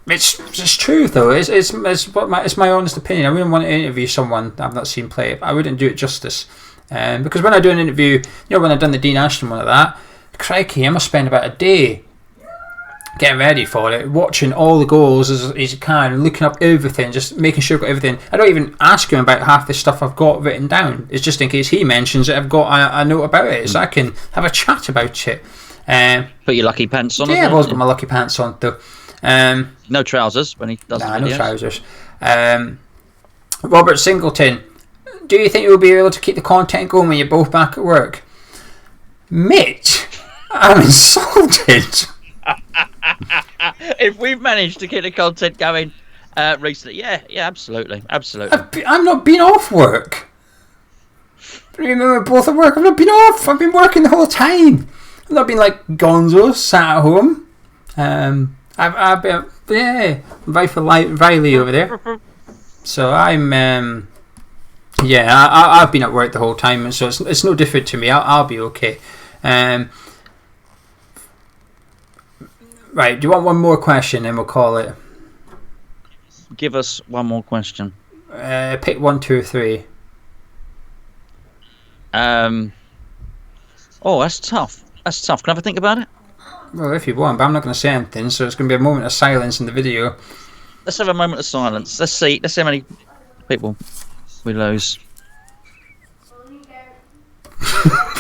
It's true though. It's my honest opinion. I wouldn't want to interview someone that I've not seen play. I wouldn't do it justice. Because when I do an interview, when I've done the Dean Ashton one of that, crikey, I must spend about a day getting ready for it, watching all the goals as you can, looking up everything, just making sure I've got everything. I don't even ask him about half the stuff I've got written down. It's just in case he mentions it, I've got a note about it, so I can have a chat about it. Put your lucky pants on. Yeah, I've always got my lucky pants on though. No trousers when he does the videos. No trousers. Robert Singleton, do you think you'll be able to keep the content going when you're both back at work? Mate, I'm insulted. If we've managed to keep the content going recently, yeah, absolutely. I've not been off work. Remember, both at work. I've not been off. I've been working the whole time. I've not been like Gonzo, sat at home. I've been, Viper Riley over there. So I'm, I've been at work the whole time, so it's no different to me. I'll be okay. Right, do you want one more question and we'll call it? Give us one more question. Pick 1, 2, 3. Oh, that's tough. Can I have a think about it? Well, if you want, but I'm not going to say anything, so it's going to be a moment of silence in the video. Let's have a moment of silence. Let's see how many people we lose.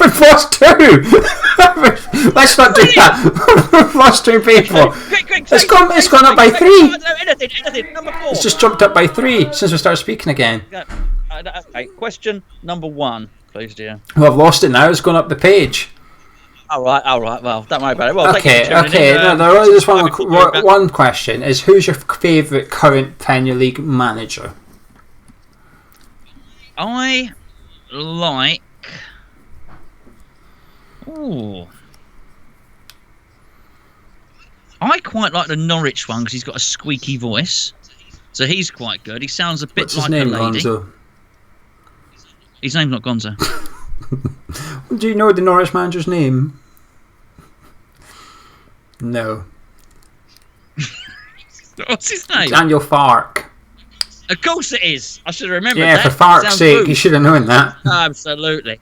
We've lost 2! Let's not do that. We've lost 2 people. Quick, it's gone up by 3. Anything. Number 4. It's just jumped up by 3 since we started speaking again. Okay, question number 1, please, dear. Well, I've lost it now. It's gone up the page. All right. Well, don't worry about it. Well, Okay. thank you for tuning in. No, there is one question: is who's your favourite current Premier League manager? I like. Ooh. I quite like the Norwich one because he's got a squeaky voice, so he's quite good. He sounds a bit What's like his name, a lady. Gonzo? His name's not Gonzo. Do you know the Norwich manager's name? No. What's his name? Daniel Farke. Of course it is. I should have remembered Yeah, that. for Farke's Sounds sake, rude. you should have known that. Absolutely.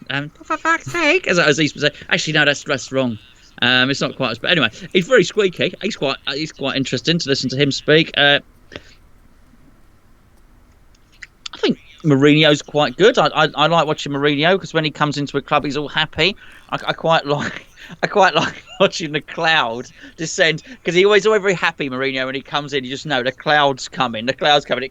For fuck's sake, as he used to say. Actually, no, that's wrong. It's not quite as bad. Anyway, he's very squeaky. He's quite interesting to listen to him speak. I think Mourinho's quite good. I like watching Mourinho because when he comes into a club, he's all happy. I quite like watching the cloud descend because he's always very happy. Mourinho, when he comes in, you just know the cloud's coming. It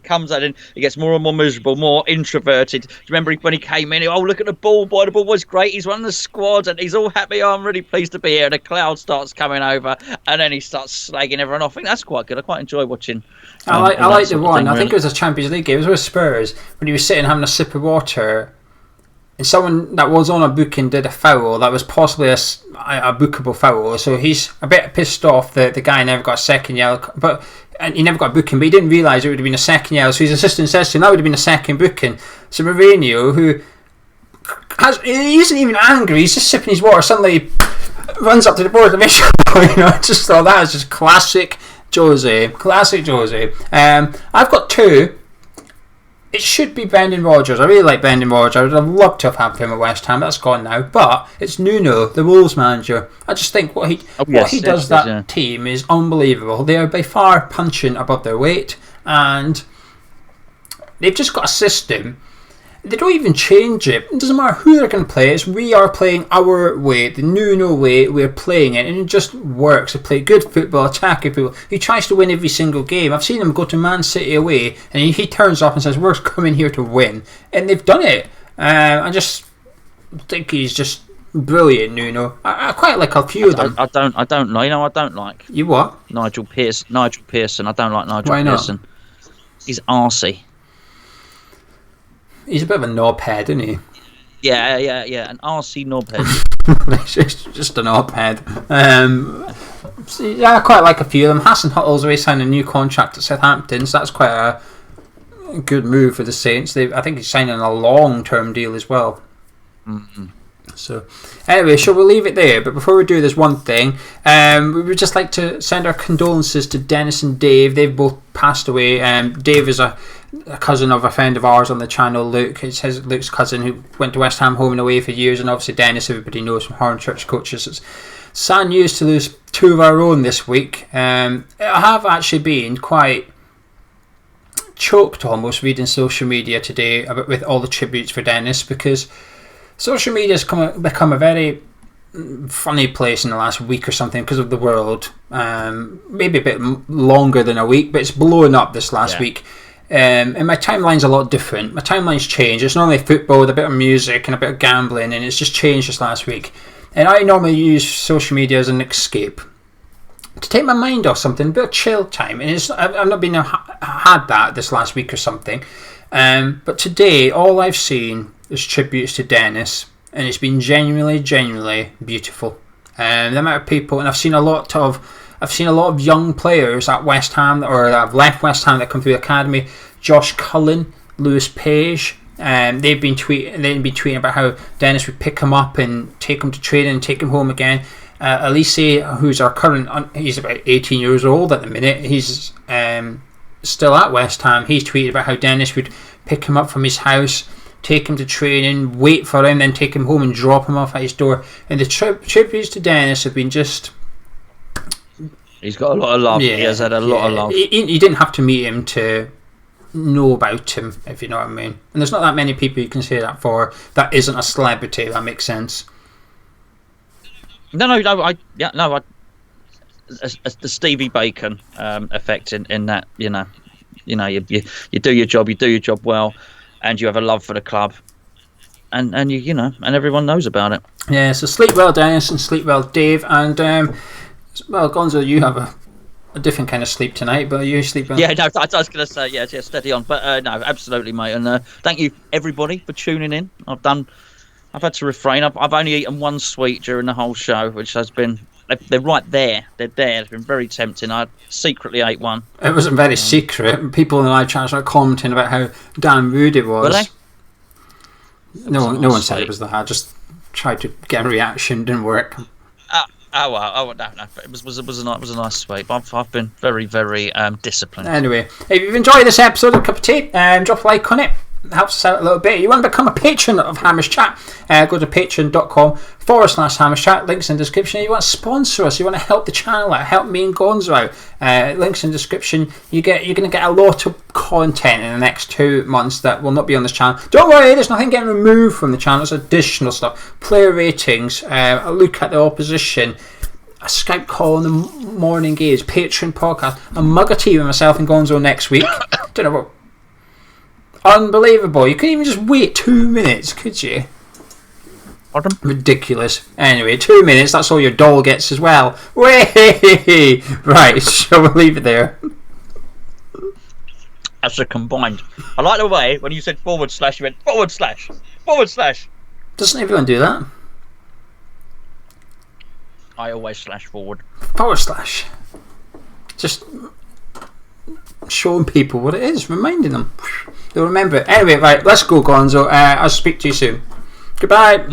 comes out and it gets more and more miserable, more introverted. Do you remember when he came in? Oh, look at the ball, boy! The ball was great. He's one of the squad, and he's all happy. Oh, I'm really pleased to be here. And the cloud starts coming over, and then he starts slagging everyone off. I think that's quite good. I quite enjoy watching. I like the one. I think it was a Champions League game. It was with Spurs when he was sitting having a sip of water. And someone that was on a booking did a foul that was possibly a bookable foul, so he's a bit pissed off that the guy never got a second yellow, and he never got a booking, but he didn't realise it would have been a second yellow, so his assistant says to him that would have been a second booking. So Mourinho, who he isn't even angry, he's just sipping his water, suddenly runs up to the board and makes I just thought that was just classic Jose. I've got two. It should be Brendan Rodgers. I really like Brendan Rodgers. I'd love to have had him at West Ham. That's gone now. But it's Nuno, the Wolves manager. I just think what he does that team is unbelievable. They are by far punching above their weight, and they've just got a system. They don't even change it. It doesn't matter who they're going to play. We are playing our way, the Nuno way. We're playing it, and it just works. They play good football, attacking football. He tries to win every single game. I've seen him go to Man City away, and he turns up and says, "We're coming here to win," and they've done it. I just think he's just brilliant, Nuno. I quite like a few of them. I don't know. I don't like. You what? Nigel Pearson. I don't like Nigel Why not? Pearson. He's arsey. He's a bit of a knobhead, isn't he? Yeah, an RC knobhead. just a knobhead. I quite like a few of them. Hassan Huttle's always signed a new contract at Southampton, so that's quite a good move for the Saints. I think he's signing a long-term deal as well. Mm-hmm. So, anyway, shall we leave it there? But before we do, there's one thing. We would just like to send our condolences to Dennis and Dave. They've both passed away. Dave is a cousin of a friend of ours on the channel, Luke. It's Luke's cousin who went to West Ham home and away for years, and obviously Dennis, everybody knows from Hornchurch Coaches. It's sad news to lose two of our own this week. I have actually been quite choked almost reading social media today with all the tributes for Dennis, because social media has become a very funny place in the last week or something because of the world. Maybe a bit longer than a week, but it's blowing up this last week. And my timeline's a lot different. My timeline's changed. It's normally football with a bit of music and a bit of gambling, and it's just changed this last week. And I normally use social media as an escape to take my mind off something, a bit of chill time. And I've not been had that this last week or something. But today, all I've seen is tributes to Dennis, and it's been genuinely beautiful. The amount of people, and I've seen a lot of young players at West Ham, or that have left West Ham, that come through the academy. Josh Cullen, Lewis Page, they've been tweeting about how Dennis would pick him up and take him to training and take him home again. Elise, who's our current, he's about 18 years old at the minute. He's still at West Ham. He's tweeted about how Dennis would pick him up from his house, take him to training, wait for him, then take him home and drop him off at his door. And the tributes to Dennis have been just... He's got a lot of love. Yeah, he has had a lot of love. You didn't have to meet him to know about him, if you know what I mean. And there's not that many people you can say that for that isn't a celebrity, if that makes sense. No. The Stevie Bacon effect in that, you do your job well, and you have a love for the club, and you know, and everyone knows about it. Yeah, so sleep well, Dennis, and sleep well, Dave, and well, Gonzo, you have a different kind of sleep tonight, but you sleep well. Yeah, no, I was going to say, yeah, steady on, but no, absolutely, mate, and thank you everybody for tuning in. I've had to refrain. I've only eaten one sweet during the whole show, which has been. They're right there. They're there. It's been very tempting. I secretly ate one. It wasn't very secret. People in the live chat started commenting about how damn rude it was. Really? No one said it was that. I just tried to get a reaction. Didn't work. No. It was a nice sweet. I've been very, very disciplined. Anyway, if you've enjoyed this episode of Cup of Tea, drop a like on it. It helps us out a little bit. You want to become a patron of Hammers Chat, go to patreon.com/Hammers Chat. Links in the description. You want to sponsor us, you want to help the channel out, help me and Gonzo out, links in the description. You're going to get a lot of content in the next 2 months that will not be on this channel. Don't worry, there's nothing getting removed from the channel. There's additional stuff, player ratings, a look at the opposition, a Skype call in the morning games, Patreon podcast, a mug of tea with myself and Gonzo next week. Don't know what. Unbelievable. You couldn't even just wait 2 minutes, could you? Pardon? Ridiculous. Anyway, 2 minutes, that's all your doll gets as well. Way! Right, shall we leave it there? That's a combined. I like the way when you said /, you went /. Doesn't everyone do that? I always /forward. /. Just showing people what it is, reminding them. They'll remember it. Anyway, right, let's go, Gonzo. I'll speak to you soon. Goodbye.